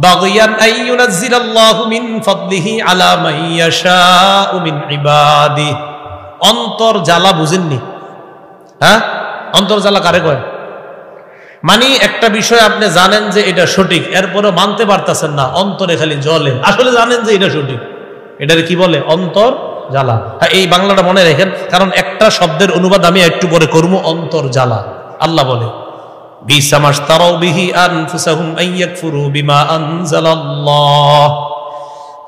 বাগয়ান আইয়ুনাজ্জিলাল্লাহু মিন ফাদলিহি আলা মান ইয়াশাউ মিন ইবাদিহি। অন্তর জ্বালা বুঝেননি? হ্যাঁ, অন্তর জ্বালা কারে কয়? মানে একটা বিষয় আপনি জানেন যে এটা সঠিক, এরপরে মানতে পারতেছেন না, অন্তরে খালি জ্বলে। আসলে জানেন যে এটা সঠিক, এটারে কি বলে? অন্তর জ্বালা। হ্যাঁ, এই বাংলাটা মনে রাখেন, কারণ একটা শব্দের অনুবাদ আমি একটু পরে করব, অন্তর জ্বালা। আল্লাহ বলে বিসা মাশতারাউ বিহি আনফুসাহুম আইয়াকফুরু বিমা আনজালাল্লাহ,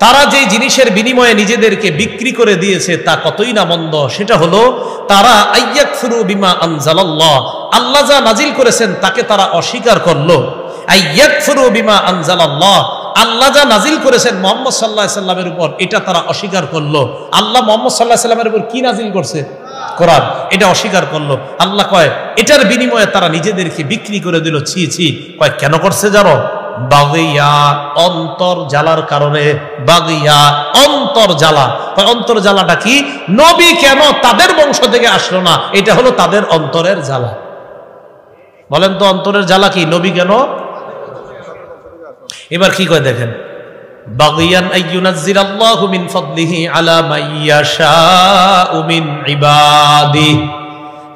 তারা যে জিনিসের বিনিময়ে নিজেদেরকে বিক্রি করে দিয়েছে তা কতই না মন্দ। সেটা হলো তারা আইয়াকফুরু বিমা আনজালাল্লাহ, আল্লাহ যা নাজিল করেছেন তাকে তারা অস্বীকার করলো। আইয়াকফুরু বিমা আনজালাল্লাহ, আল্লাহ যা নাজিল করেছেন মুহাম্মদ সাল্লাল্লাহু আলাইহি সাল্লামের উপর, এটা তারা অস্বীকার করলো। আল্লাহ মুহাম্মদ সাল্লাল্লাহু আলাইহি সাল্লামের উপর কি নাজিল করছে? কোরআন। এটা অস্বীকার করলো। আল্লাহ কয় এটার বিনিময়ে তারা নিজেদেরকে বিক্রি করে দিল। ছি ছি। কয় কেন করছে জানো? বাগিয়া, অন্তর জ্বালার কারণে। বাগিয়া, অন্তর জ্বালা। অন্তর জ্বালাটা কি? নবী কেন তাদের বংশ থেকে আসলো না, এটা হলো তাদের অন্তরের জ্বালা। বলেন তো অন্তরের জ্বালা কি? নবী কেন? এবার কি কয় দেখেন, বাগিয়ান আইয়ুনাজ্জিলাল্লাহু মিন ফাদলিহি আলা মান ইয়াশাউ মিন ইবাদিহি,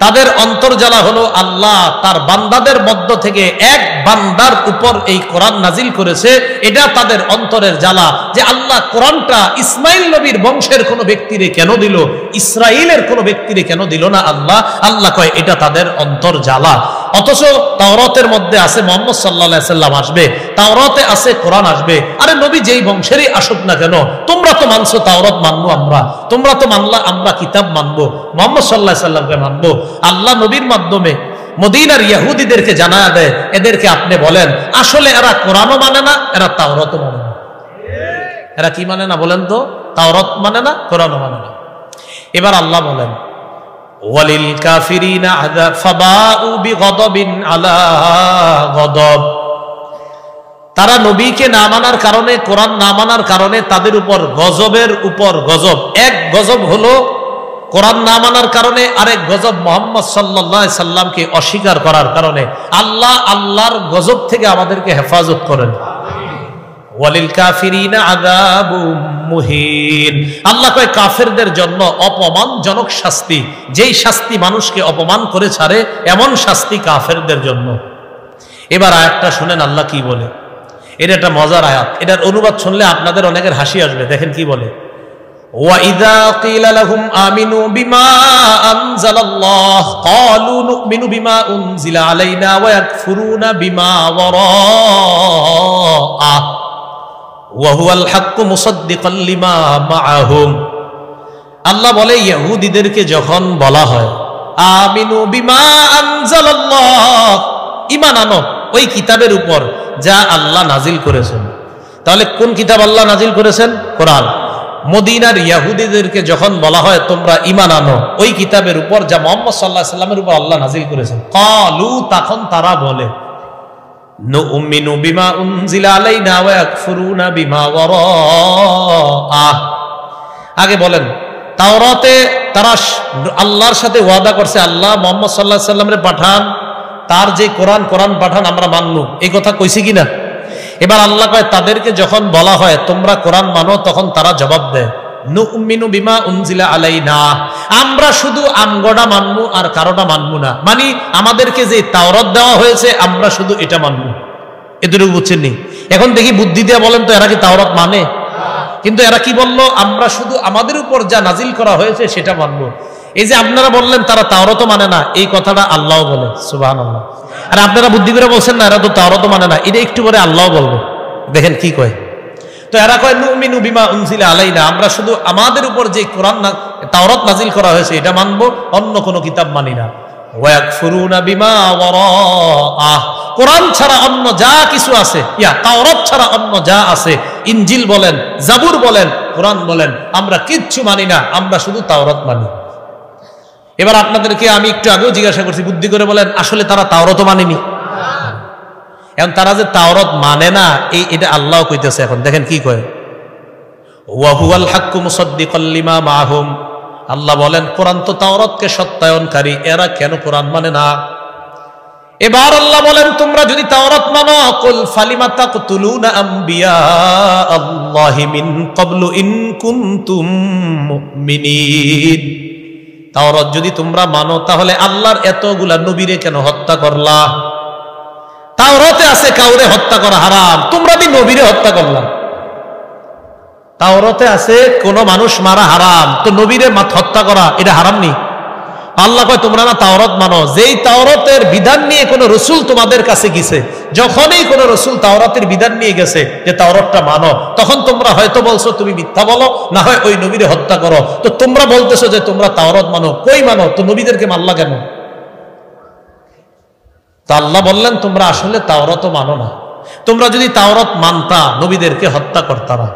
তাদের অন্তর্জালা হলো আল্লাহ তার বান্দাদের মধ্য থেকে এক বান্দার উপর এই কোরআন নাজিল করেছে। এটা তাদের অন্তরের জ্বালা যে আল্লাহ কোরআনটা ইসমাইল নবীর বংশের কোনো ব্যক্তিরে কেন দিল, ইসরাইলের কোনো ব্যক্তিরে কেন দিল না আল্লাহ। আল্লাহ কয় এটা তাদের অন্তর জ্বালা। অথচ তাওরাতের মধ্যে আছে মুহাম্মদ সাল্লাল্লাহু আলাইহি সাল্লাম আসবে, তাওরাতে আছে কোরআন আসবে। আরে নবী যেই বংশেরই আসুক না কেন, তোমরা তো মানছো তাওরাত মানবো আমরা, তোমরা তো মানলা আমরা কিতাব মানবো, মুহাম্মদ সাল্লাল্লাহু আলাইহি সাল্লামকে মানবো। আল্লাহ নবীর মাধ্যমে মদিনার ইহুদিদেরকে জানায়া দেয়, এদেরকে আপনি বলেন আসলে এরা কোরআনও মানে না, এরা তাওরাতও মানে না। এরা কি মানে না বলেন তো? তাওরাত মানে না, কোরআনও মানে না। এবার আল্লাহ বলেন ওয়ালিল কাফিরিনা আযাব ফাবাউ বিগদাবিন আলা গদব। তারা নবীকে না মানার কারণে, কোরআন না মানার কারণে তাদের উপর গজবের উপর গজব। এক গজব হলো কোরআন না মানার কারণে, আরেক গজব মুহাম্মদ সাল্লাল্লাহু আলাইহি সাল্লামকে অস্বীকার করার কারণে। আল্লাহ আল্লাহর গজব থেকে আমাদেরকে হেফাজত করেন। ওয়ালিল কাফিরিনা আযাবুম মুহিন। আল্লাহ কয় কাফেরদের জন্য অপমানজনক শাস্তি, যেই শাস্তি মানুষকে অপমান করে ছাড়ে এমন শাস্তি কাফেরদের জন্য। এবার আয়াতটা শুনেন আল্লাহ কি বলে। এটা একটা মজার আয়াত, এটার অনুবাদ শুনলে আপনাদের অনেকের হাসি আসবে। দেখেন কি বলে, وَإِذَا قِيلَ لَهُمْ آمِنُوا بِمَا أَنزَلَ اللَّهُ قَالُوا نُؤْمِنُ بِمَا أُنزِلَ عَلَيْنَا وَيَكْفُرُونَ بِمَا وَرَاءَهُ وَهُوَ الْحَقُّ مُصَدِّقًا لِمَا مَعَهُمْ। আল্লাহ বলে ইহুদিদেরকে যখন বলা হয় আমিনু বিমা আনজালাল্লাহ, ঈমান আনো ওই কিতাবের উপর যা আল্লাহ নাজিল করেছেন। তাহলে কোন কিতাব আল্লাহ নাজিল করেছেন? কোরআন। মদিনার ইহুদিদেরকে যখন বলা হয় তোমরা ঈমান আনো ওই কিতাবের উপর যা মুহাম্মদ সাল্লাল্লাহু আলাইহি সাল্লামের উপর আল্লাহ নাজিল করেছেন, ক্বালু, তখন তারা বলে নুমিনু বিমা উনজিলা আলাইনা ওয়া ইয়াকফুরুনা বিমা ওয়ারাআহ। আগে বলেন তাওরাতে তারা আল্লাহর সাথে ওয়াদা করছে আল্লাহ মুহাম্মদ সাল্লাল্লাহু আলাইহি সাল্লামরে পাঠান, তার যে কোরআন পাঠান আমরা মানব, এই কথা কইছি কিনা? এবার আল্লাহ কয় তাদেরকে যখন বলা হয় তোমরা কোরআন মানো, তখন তারা জবাব দেয় নুমিনু বিমা উনজিলা আলাইনা, আমরা শুধু আমগোটা মানবো আর কারোটা মানবো না। মানে আমাদেরকে যে তাওরাত দেওয়া হয়েছে আমরা শুধু এটা মানবো। এতটুকু বুঝছেন নি? এখন দেখি বুদ্ধি দিয়ে বলেন তো এরা কি তাওরাত মানে? কিন্তু এরা কি বললো, আমরা শুধু আমাদের উপর যা নাজিল করা হয়েছে সেটা মানবো। এই যে আপনারা বললেন তারা তাওরাতও মানে না, এই কথাটা আল্লাহ বলে, সুবহানাল্লাহ। আর আপনারা বুদ্ধি করে বলছেন না এরা তো তাওরাতও মানে না, এটা একটু পরে আল্লাহ বলবে। দেখেন কি কয়। তো এরা কয় নুমিনু বিমা উনজিলা আলাইনা, আমরা শুধু আমাদের উপর যে কোরআন তাওরাত নাজিল করা হয়েছে এটা মানবো, অন্য কোনো কিতাব মানি না। ওয়া ইয়াকফুরুনা বিমা ওয়ারাআহ, কোরআন ছাড়া অন্য যা কিছু আছে, তাওরাত ছাড়া অন্য যা আছে, ইনজিল বলেন, জাবুর বলেন, কোরআন বলেন, আমরা কিচ্ছু মানি না, আমরা শুধু তাওরাত মানি। এবার আপনাদেরকে আমি একটু আগেও জিজ্ঞাসা করছি, বুদ্ধি করে বলেন আসলে তারা তাওরাতও মানেনি। এখন তারা যে তাওরাত মানে না এটা আল্লাহ কইতেছে। এখন দেখেন কি কয়, ওয়া হুয়াল হাক্কু মুসাদ্দিকাল লিমা মাহুম। আল্লাহ বলেন কোরআন তো তাওরাতকে সত্যায়নকারী, এরা কেন কোরআন মানে না? এবার আল্লাহ বলেন তোমরা যদি তাওরাত মানো, কুল ফালিমা তাকতুলুনা আম্বিয়া আল্লাহি মিন ক্বাবলু ইন কুনতুম মুমিনিন। তাওরাত যদি তোমরা মানো তাহলে আল্লাহর এতগুলা নবীরে কেন হত্যা করলা? তাওরাতে আছে কাউরে হত্যা করা হারাম, তোমরা দি নবীরে হত্যা করলা। তাওরাতে আছে কোন মানুষ মারা হারাম, তো নবীরে হত্যা করা এটা হারাম নি? আল্লাহ কয় তোমরা না তাওরাত মানো, যেই তাওরাতের বিধান নিয়ে কোন রসুল তোমাদের কাছে গেছে, যখনই কোন রসুল তাওরাতের বিধান নিয়ে গেছে যে তাওরাতটা মানো, তখন তোমরা হয়তো বলছো তুমি মিথ্যা বলো, না হয় ওই নবীরে হত্যা করো। তো তোমরা বলতেছো যে তোমরা তাওরাত মানো, কই মানো? তো নবীদেরকে মানলা কেন? তা আল্লাহ বললেন তোমরা আসলে তাওরাতও মানো না, তোমরা যদি তাওরাত মানতা নবীদেরকে হত্যা করতা না।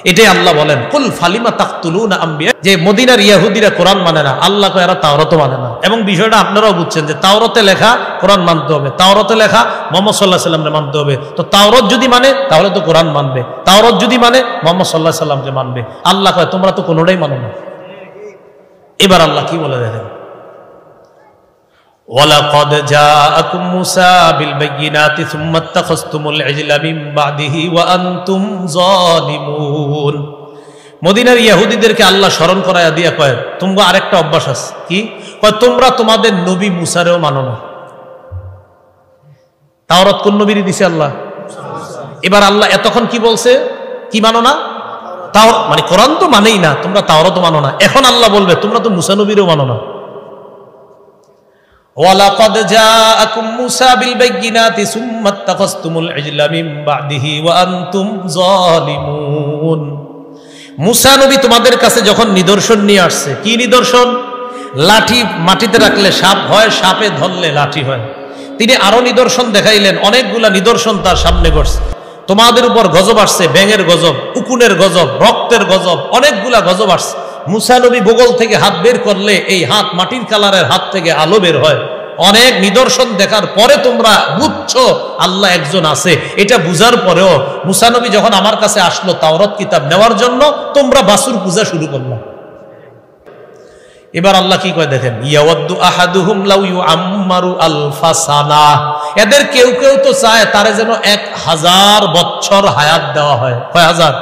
এটাই আল্লাহ বলেন কুল ফালিমা তাকতুলুনা আম্বিয়া, যে মদিনার ইহুদিরা কোরআন মানে না, আল্লাহ কয় এরা তাওরাতও মানে না। এবং বিষয়টা আপনারাও বুঝছেন যে তাওরাতে লেখা কোরআন মানতে হবে, তাওরাতে লেখা মুহাম্মদ সাল্লাল্লাহু আলাইহি সাল্লামকে মানতে হবে। তো তাওরাত যদি মানে তাহলে তো কোরআন মানবে, তাওরাত যদি মানে মুহাম্মদ সাল্লাল্লাহু আলাইহি সাল্লামকে মানবে। আল্লাহ কয় তোমরা তো কোনোটাই মানো না। এবার আল্লাহ কি বলে দেখেন, ওয়ালাকাদ জাআকুম মূসা বিল বায়িনাতি সুম্মা ইত্তাখাযতুমুল ইজলা মিন বাদিহি ওয়া আনতুম জালিমুন। মদিনার ইহুদিদেরকে আল্লাহ স্মরণ করায়া দিয়া কয় তোমরা আরেকটা অভ্যাস আছে কি? তোমরা তোমাদের নবী মুসারেও মানো না। তাওরাত কোন নবীরই দিছে আল্লাহ? এবার আল্লাহ এতক্ষণ কি বলছে? কি মানো না? তাও মানে কোরআন তো মানেই না, তোমরা তাওরাতও মানো না। এখন আল্লাহ বলবে তোমরা তো মুসা নবীরও মানো না। ওয়ালাকাদ জাআকুম মুসা বিল বাইয়িনাতি সুম্মা ইত্তাখাযতুমুল ইজলা মিন বাদিহি ওয়া আনতুম যালিমুন। মুসা নবী তোমাদের কাছে যখন নিদর্শন নিয়ে আসছে, কি নিদর্শন? লাঠি মাটিতে রাখলে সাপ হয়, সাপে ধরলে লাঠি হয়। তিনি আরো নিদর্শন দেখাইলেন, অনেকগুলা নিদর্শন তার সামনে ঘটছে। তোমাদের উপর গজব আসছে, ব্যাঙের গজব, উকুনের গজব, রক্তের গজব, অনেকগুলা গজব আসছে। মুসা নবী বগল থেকে হাত বের করলে এই হাত মাটির কালারের হাত থেকে আলো বের হয়। অনেক নিদর্শন দেখার পরে তোমরা বুঝছো আল্লাহ একজন আছে। এটা বুঝার পরেও মুসা নবী যখন আমার কাছে আসলো তাওরাত কিতাব নেওয়ার জন্য, তোমরা বাসুর পূজা শুরু করলাম। এবার আল্লাহ কি কয় দেখেন, ইয়াওয়াদ্দু আহাদুহুম লাউ ইউআম্মারু আলফা সানা। এদের কেউ কেউ তো চায় তারে যেন 1000 বছর হায়াত দেওয়া হয়। কয় হাজার?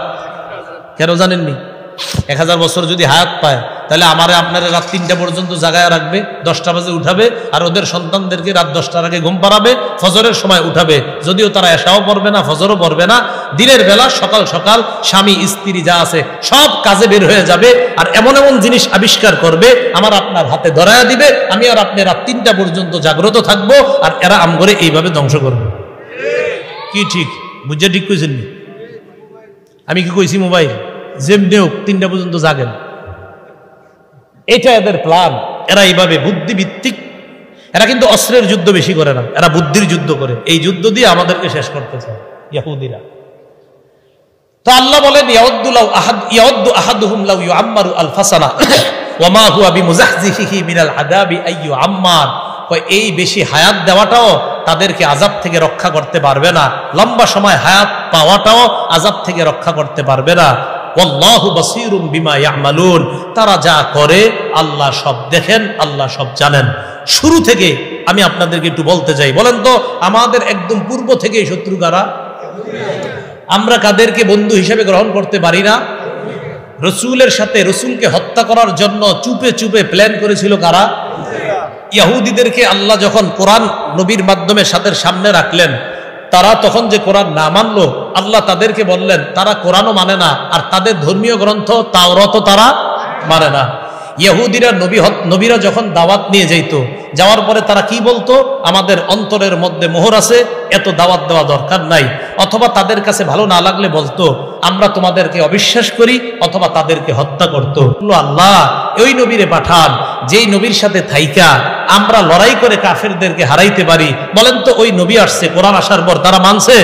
কেন জানেননি? 1000 বছর যদি হায়াত পায় তাহলে আমারে আপনারা রাত 3টা পর্যন্ত জাগায় রাখবে, 10টা বাজে উঠাবে, আর ওদের সন্তানদেরকে রাত 10টার আগে ঘুম পাড়াবে, ফজরের সময় উঠাবে। যদিও তারা এশাও পড়বে না, ফজরও পড়বে না। দিনের বেলা সকাল সকাল স্বামী স্ত্রী যা আছে সব কাজে বের হয়ে যাবে, আর এমন এমন জিনিস আবিষ্কার করবে আমার আপনার হাতে ধরায়া দিবে। আমি আর আপনি রাত 3টা পর্যন্ত জাগ্রত থাকবো, আর এরা আমগরে এইভাবে ধ্বংস করবে। কি ঠিক বুঝে ঠিক কইছেন? আমি কি কইছি? মোবাইল যেমনি হোক 3টা পর্যন্ত জাগেন, এটা এদের প্ল্যান। এরা এইভাবে বুদ্ধিভিত্তিক, এরা কিন্তু অস্ত্রের যুদ্ধ বেশি করে না, এরা বুদ্ধির যুদ্ধ করে। এই যুদ্ধ দিয়ে আমাদেরকে শেষ করতে চায় ইহুদিরা। তো আল্লাহ বলেন ইয়াউদ্দু আহাদুহুম লাউ ইউআম্মারু আলফা সানা ওয়া মা হুয়া বিমুযাহজিহি মিনাল আযাবি আইয়ু আম্মার। এই বেশি হায়াত দেওয়াটাও তাদেরকে আযাব থেকে রক্ষা করতে পারবে না, লম্বা সময় হায়াত পাওয়াটাও আযাব থেকে রক্ষা করতে পারবে না। ওয়াল্লাহু বাসীরুম বিমা ইয়ামালুন। তারা যা করে আল্লাহ সব দেখেন, আল্লাহ সব জানেন। শুরু থেকে আমি আপনাদেরকে একটু বলতে চাই, বলেন তো আমাদের একদম পূর্ব থেকেই শত্রু কারা? আমরা কাদেরকে বন্ধু হিসেবে গ্রহণ করতে পারি না? রসুলের সাথে রসুলকে হত্যা করার জন্য চুপে চুপে প্ল্যান করেছিল কারা? ইহুদিদেরকে আল্লাহ যখন কোরআন নবীর মাধ্যমে সাথের সামনে রাখলেন, তারা তখন যে কোরআন না মানলো, আল্লাহ তাদেরকে বললেন তারা কোরআনও মানে না, আর তাদের ধর্মীয় গ্রন্থ তাওরাতও তারা মানে না। ইহুদিরা নবীরা যখন দাওয়াত নিয়ে যাইতো, যাওয়ার পরে তারা কি বলতো? আমাদের অন্তরের মধ্যে মোহর আছে, এত দাওয়াত দেওয়া দরকার নাই। অথবা তাদের কাছে ভালো না লাগলে বলতো আমরা তোমাদেরকে অবিশ্বাস করি, অথবা তাদেরকে হত্যা করতো। আল্লাহ ওই নবীরে পাঠান যেই নবীর সাথে থাইকা আমরা লড়াই করে কাফেরদেরকে হারাইতে পারি। বলেন তো ওই নবী আসছে, কোরআন আসার পর তারা মানছে?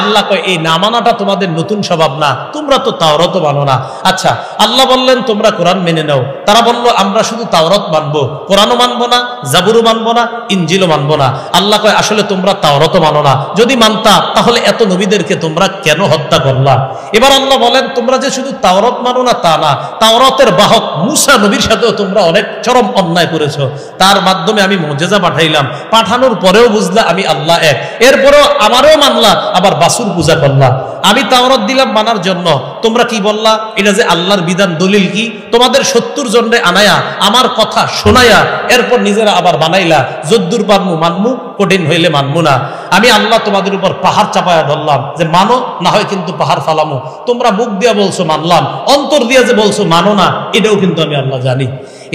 আল্লাহ কয় এই না মানাটা তোমাদের নতুন স্বভাব না, তোমরা তো তাওরাতও মানো না। আচ্ছা আল্লাহ বললেন তোমরা কোরআন মেনে নাও, তারা বললো আমরা শুধু তাওরাত মানবো, কোরআনও মানবো না, জাবুরও মানবো না, ইনজিলও মানবো না। আল্লাহ কয় আসলে তোমরা তাওরাতও মানো না, যদি মানতা তাহলে এত নবীদেরকে তোমরা কেন হত্যা করলা? এবার আল্লাহ বলেন তোমরা যে শুধু তাওরাত মানো না তা না, তাওরাতের বাহক মুসা নবীর সাথেও তোমরা অনেক চরম অন্যায় করেছো। তার মাধ্যমে আমি মুজিজা পাঠাইলাম, পাঠানোর পরেও বুঝলা আমি আল্লাহ এক, এরপরেও আমারও মানলা, আবার বাসুর পূজা করলা। আমি তাওরাত দিলাম মানার জন্য, তোমরা কি বললা এটা যে আল্লাহর বিধান, দলিল কি? তোমাদের 70 জনরে আনায়া আমার কথা শোনায়া এরপর নিজেরা আবার বানাইলা, যদ্দুর পারমু মানমু, কঠিন হইলে মানমু না। আমি আল্লাহ তোমাদের উপর পাহাড় চাপায়া ধরলাম যে মানো, না হয় কিন্তু পাহাড় ফালামো। তোমরা মুখ দিয়া বলছো মানলাম, অন্তর দিয়া যে বলছো মানো না, এটাও কিন্তু আমি আল্লাহ জানি।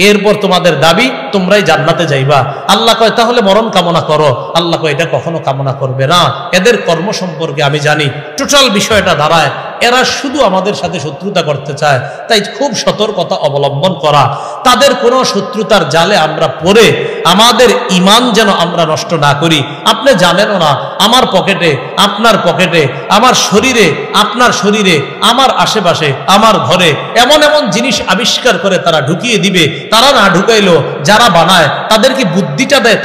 এরপর তোমাদের দাবি তোমরাই জান্নাতে যাইবা। আল্লাহ কয় তাহলে মরণ কামনা করো। আল্লাহ কয় এটা কখনো কামনা করবে না, এদের কর্ম সম্পর্কে আমি জানি। টোটাল বিষয়টা দাঁড়ায় এরা শুধু আমাদের সাথে শত্রুতা করতে চায়, তাই খুব সতর্কতা অবলম্বন করা। তাদের কোনো শত্রুতার জালে আমরা পড়ে আমাদের ঈমান যেন আমরা নষ্ট না করি। আপনি জানেনও না আমার পকেটে, আপনার পকেটে, আমার শরীরে, আপনার শরীরে, আমার আশেপাশে, আমার ঘরে এমন এমন জিনিস আবিষ্কার করে তারা ঢুকিয়ে দিবে। তারা না ঢুকাইলো, যারা বানায় তাদেরকে বুদ্ধিটা দেয়,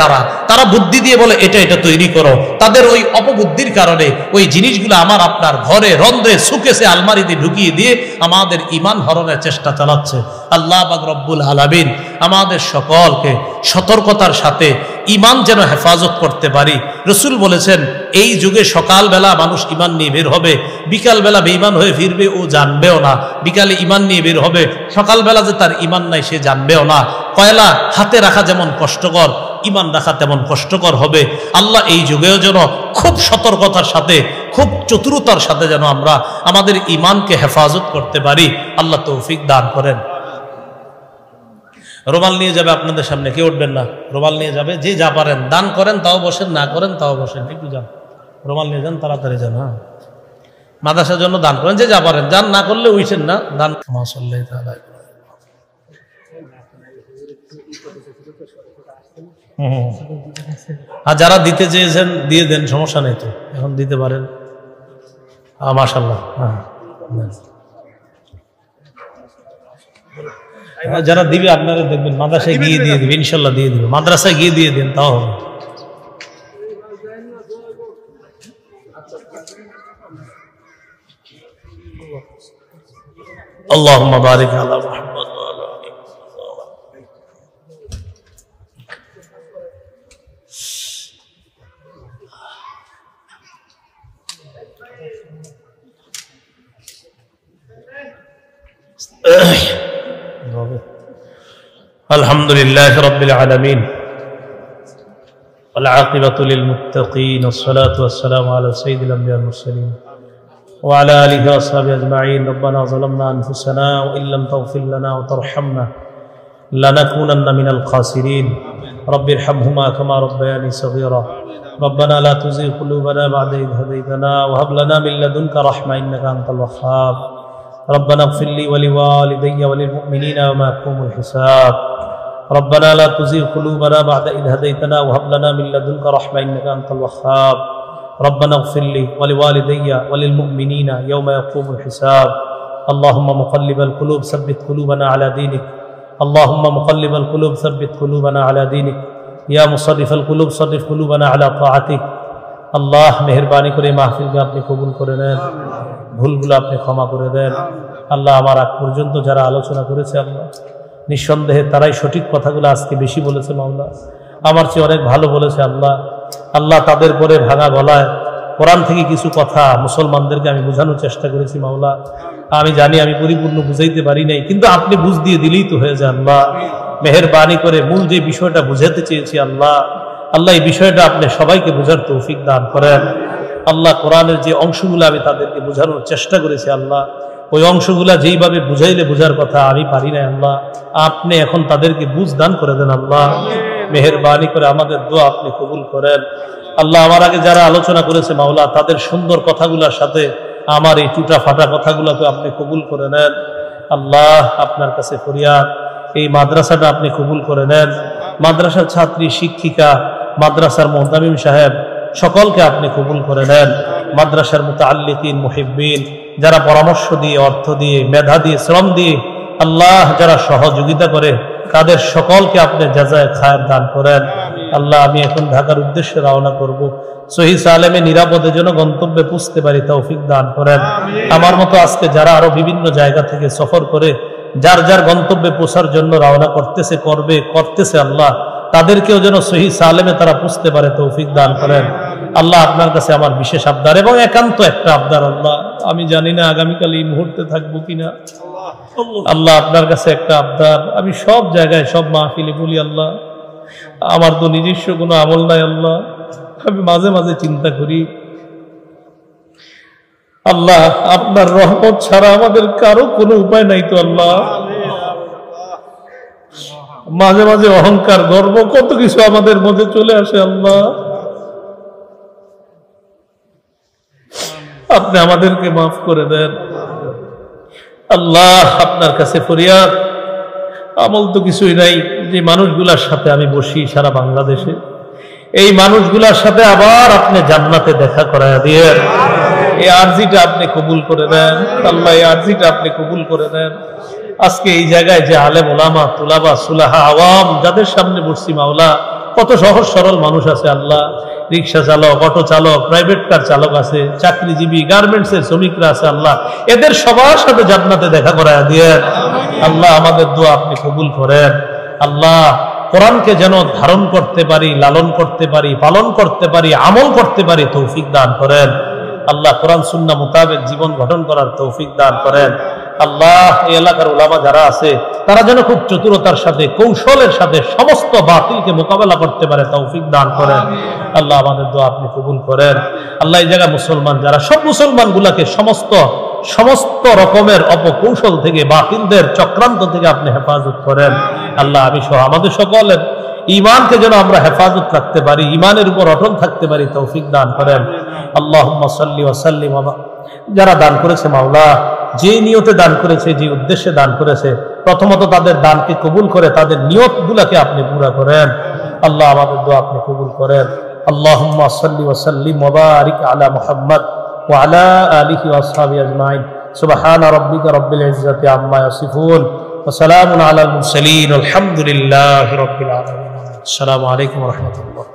তারা বুদ্ধি দিয়ে বলে এটা এটা তৈরি করো। তাদের ওই অপবুদ্ধির কারণে ওই জিনিসগুলো আমার আপনার ঘরে, রন্ধ্রে, সুকেসে, আলমারিতে ঢুকিয়ে দিয়ে আমাদের ঈমান হরণের চেষ্টা চালাচ্ছে। আল্লাহ পাক রব্বুল আলামিন আমাদের সকলকে সতর্কতার সাথে ইমান যেন হেফাজত করতে পারি। রসুল বলেছেন এই যুগে সকালবেলা মানুষ ইমান নিয়ে বের হবে, বিকালবেলা বেঈমান হয়ে ফিরবে, ও জানবেও না। বিকালে ইমান নিয়ে বের হবে, সকালবেলা যে তার ইমান নাই সে জানবেও না। কয়লা হাতে রাখা যেমন কষ্টকর, ইমান রাখা তেমন কষ্টকর হবে। আল্লাহ এই যুগেও যেন খুব সতর্কতার সাথে, খুব চতুরতার সাথে যেন আমরা আমাদের ইমানকে হেফাজত করতে পারি। আল্লাহ তৌফিক দান করেন। রুমাল নিয়ে যাবে আপনাদের সামনে, কেউ উঠবেন না। রুমাল নিয়ে যাবে, যে যা পারেন দান করেন, তাও বসেন, না করেন তাও বসেন, একটু যান। রুমাল নিয়ে যান, তাড়াতাড়ি যান। হ্যাঁ, মাদ্রাসার জন্য দান করেন, যে যা পারেন যান, না করলে উঠেন না, দান। আর যারা দিতে চেয়েছেন দিয়ে দেন, সমস্যা নেই তো, এখন দিতে পারেন। মাশাআল্লাহ। যারা দিবে আপনারা দেখবেন মাদ্রাসায় গিয়ে দিয়ে দিবে, ইনশাল্লাহ দিয়ে দিবে। মাদ্রাসায় গিয়ে দিয়ে দেন, তাও হবে। আল্লাহুম্মা বারিক আলা মুহাম্মাদ ওয়া আলা আলি আলহামদুলিল্লাহি রাব্বিল আলামিন ওয়াল আকিবাতু লিল মুত্তাকিন ওয়াসসালাতু ওয়াসসালামু আলা সাইয়্যিদিল আমবিয়া ওয়াল মুরসালিন ওয়া আলা আলিহি ওয়া আসহাবিহি আজমাইন। রব্বানা যালামনা আনফুসানা ওয়া ইল্লাম তাগফির লানা ওয়া তারহামনা লানাকুনান্না মিনাল খাসিরিন। রাব্বিরহামহুমা কামা রাব্বায়ানি সাগীরা। রব্বানা লা তুযিগ কুলুবানা বা'দা ইয হাদাইতানা ওয়া হাব লানা মিন লাদুনকা রাহমা ইন্নাকা আনতাল ওয়াহ্হাব। ربنا اغفر لي ولوالدي وللمؤمنين وما يقوم الحساب. ربنا لا تزغ قلوبنا بعد إذ هديتنا وهب لنا من لدنك رحمة إنك أنت الوهاب. ربنا اغفر لي ولوالدي وللمؤمنين يوم يقوم الحساب. اللهم مقلب القلوب ثبت قلوبنا على دينك. اللهم مقلب القلوب ثبت قلوبنا على دينك. يا مصرف القلوب صرف قلوبنا على طاعتك. আল্লাহ মেহেরবানি করে মাহফিলকে আপনি কবুল করে নেন, ভুলগুলো আপনি ক্ষমা করে দেন। আল্লাহ আমার আগ পর্যন্ত যারা আলোচনা করেছে আল্লাহ নিঃসন্দেহে তারাই সঠিক কথাগুলো আজকে বেশি বলেছে মাওলা, আমার চেয়ে অনেক ভালো বলেছে আল্লাহ। আল্লাহ তাদের পরে ভাঙা গলায় কোরআন থেকে কিছু কথা মুসলমানদেরকে আমি বোঝানোর চেষ্টা করেছি মাওলা। আমি জানি আমি পরিপূর্ণ বুঝাইতে পারি নাই, কিন্তু আপনি বুঝ দিয়ে দিলেই তো হয়ে যায় আল্লাহ। মেহেরবানি করে মূল যে বিষয়টা বুঝাতে চেয়েছি আল্লাহ, আল্লাহ এই বিষয়টা আপনি সবাইকে বোঝার তৌফিক দান করেন আল্লাহ। কোরআনের যে অংশগুলো আমি তাদেরকে বোঝানোর চেষ্টা করেছি আল্লাহ, ওই অংশগুলা যেইভাবে বুঝাইলে বোঝার কথা আমি পারি না আল্লাহ, আপনি এখন তাদেরকে বুঝ দান করে দেন আল্লাহ। মেহেরবানি করে আমাদের দোয়া আপনি কবুল করেন আল্লাহ। আমার আগে যারা আলোচনা করেছে মাওলা, তাদের সুন্দর কথাগুলোর সাথে আমার এই টুটা ফাটা কথাগুলোকে আপনি কবুল করে নেন আল্লাহ। আপনার কাছে ফরিয়াদ, এই মাদ্রাসাটা আপনি কবুল করে নেন। মাদ্রাসার ছাত্রী, শিক্ষিকা, মাদ্রাসার মুহতামিম সাহেব সকলকে আপনি কবুল করে নেন। মাদ্রাসার মুতাআল্লিকিন, মুহিব্বিন, যারা পরামর্শ দিয়ে, অর্থ দিয়ে, মেধা দিয়ে, শ্রম দিয়ে আল্লাহ যারা সহযোগিতা করে, তাদের সকলকে আপনি জাযায়ে খায়ের দান করেন আল্লাহ। আমি এখন ঢাকার উদ্দেশ্যে রওনা করব, সহি সালেমে নিরাপদে যেন গন্তব্যে পৌঁছতে পারি তৌফিক দান করেন। আমার মতো আজকে যারা আরো বিভিন্ন জায়গা থেকে সফর করে যার যার গন্তব্যে পৌঁছার জন্য রওনা করতেছে আল্লাহ, তাদেরকেও যেন সহি সালেমে তারা পৌঁছতে পারে তৌফিক দান করেন আল্লাহ। আপনার কাছে আমার বিশেষ আবদার এবং একান্ত একটা আবদার আল্লাহ, আমি জানি না আগামীকাল এই মুহূর্তে থাকবো কিনা আল্লাহ। আপনার কাছে একটা আবদার, আমি সব জায়গায় সব মাহফিলে বলি আল্লাহ, আমার তো নিজস্ব কোনো আমল নাই আল্লাহ। আমি মাঝে মাঝে চিন্তা করি আল্লাহ, আপনার রহমত ছাড়া আমাদের কারো কোনো উপায় নাই তো আল্লাহ। মাঝে মাঝে অহংকার, গর্ব, কত কিছু আমাদের মধ্যে চলে আসে আল্লাহ। আপনি আমাদেরকে মাফ করে দেন আল্লাহ। আপনার কাছে ফরিয়াদ, আমল তো কিছুই নাই। যে মানুষগুলার সাথে আমি বসি সারা বাংলাদেশে, এই মানুষগুলার সাথে আবার আপনি জান্নাতে দেখা করায় দিয়ে এই আরজিটা আপনি কবুল করে নেন আল্লাহ। এই আরজিটা আপনি কবুল করে নেন। আজকে এই জায়গায় যে আলেম ওলামা, তুলাবা, সুলাহা, আওয়াম যাদের সামনে বসছি মাওলা, কত সহজ সরল মানুষ আছে আল্লাহ। রিক্সা চালক, অটো চালক, প্রাইভেট কার চালক আছে, চাকরিজীবী, গার্মেন্টসের শ্রমিকরা আছে আল্লাহ। এদের সবার সাথে জান্নাতে দেখা করায় দিয়ে আল্লাহ। আমাদের দোয়া আপনি কবুল করেন আল্লাহ। কোরআনকে যেন ধারণ করতে পারি, লালন করতে পারি, পালন করতে পারি, আমল করতে পারি তৌফিক দান করেন। আল্লাহ কোরআন সুন্নাহ মোতাবেক জীবন গঠন করার তৌফিক দান করেন। আল্লাহ এই এলাকার উলামা যারা আছে তারা যেন খুব চতুরতার সাথে, কৌশলের সাথে সমস্ত বাতিলকে মোকাবেলা করতে পারে তৌফিক দান করেন। আল্লাহ আমাদের দোয়া আপনি কবুল করেন। আল্লাহ এই জায়গায় মুসলমান যারা, সব মুসলমান গুলাকে সমস্ত রকমের অপকৌশল থেকে, বাতিলদের চক্রান্ত থেকে আপনি হেফাজত করেন। আল্লাহ আমি সহ আমাদের সকলের ঈমানকে যেন আমরা হেফাজত রাখতে পারি, ঈমানের উপর অটল থাকতে পারি তৌফিক দান করেন। আল্লাহুম্মা সাল্লি ওয়া সাল্লিম। যারা দান করেছে মাওলা, যে নিয়তে দান করেছে, যে উদ্দেশ্যে দান করেছে, প্রথমত তাদের দানকে কবুল করে তাদের নিয়ত গুলাকে আপনি পুরা করেন। আল্লাহ আমাদের দোয়া আপনি কবুল করেন। আল্লাহুম্মা সাল্লি ওয়া সাল্লিম ওয়া বারিক আলা মুহাম্মদ ওয়া আলা আলিহি ওয়া আসহাবিহি আজমাইন। সুবহানা রাব্বিকা রাব্বিল ইজ্জাতি আম্মা ইয়াসিফুন ওয়া সালামুন আলাল মুরসালিন। আলহামদুলিল্লাহি রাব্বিল আলামিন। আসসালামু আলাইকুম ওয়া রাহমাতুল্লাহ।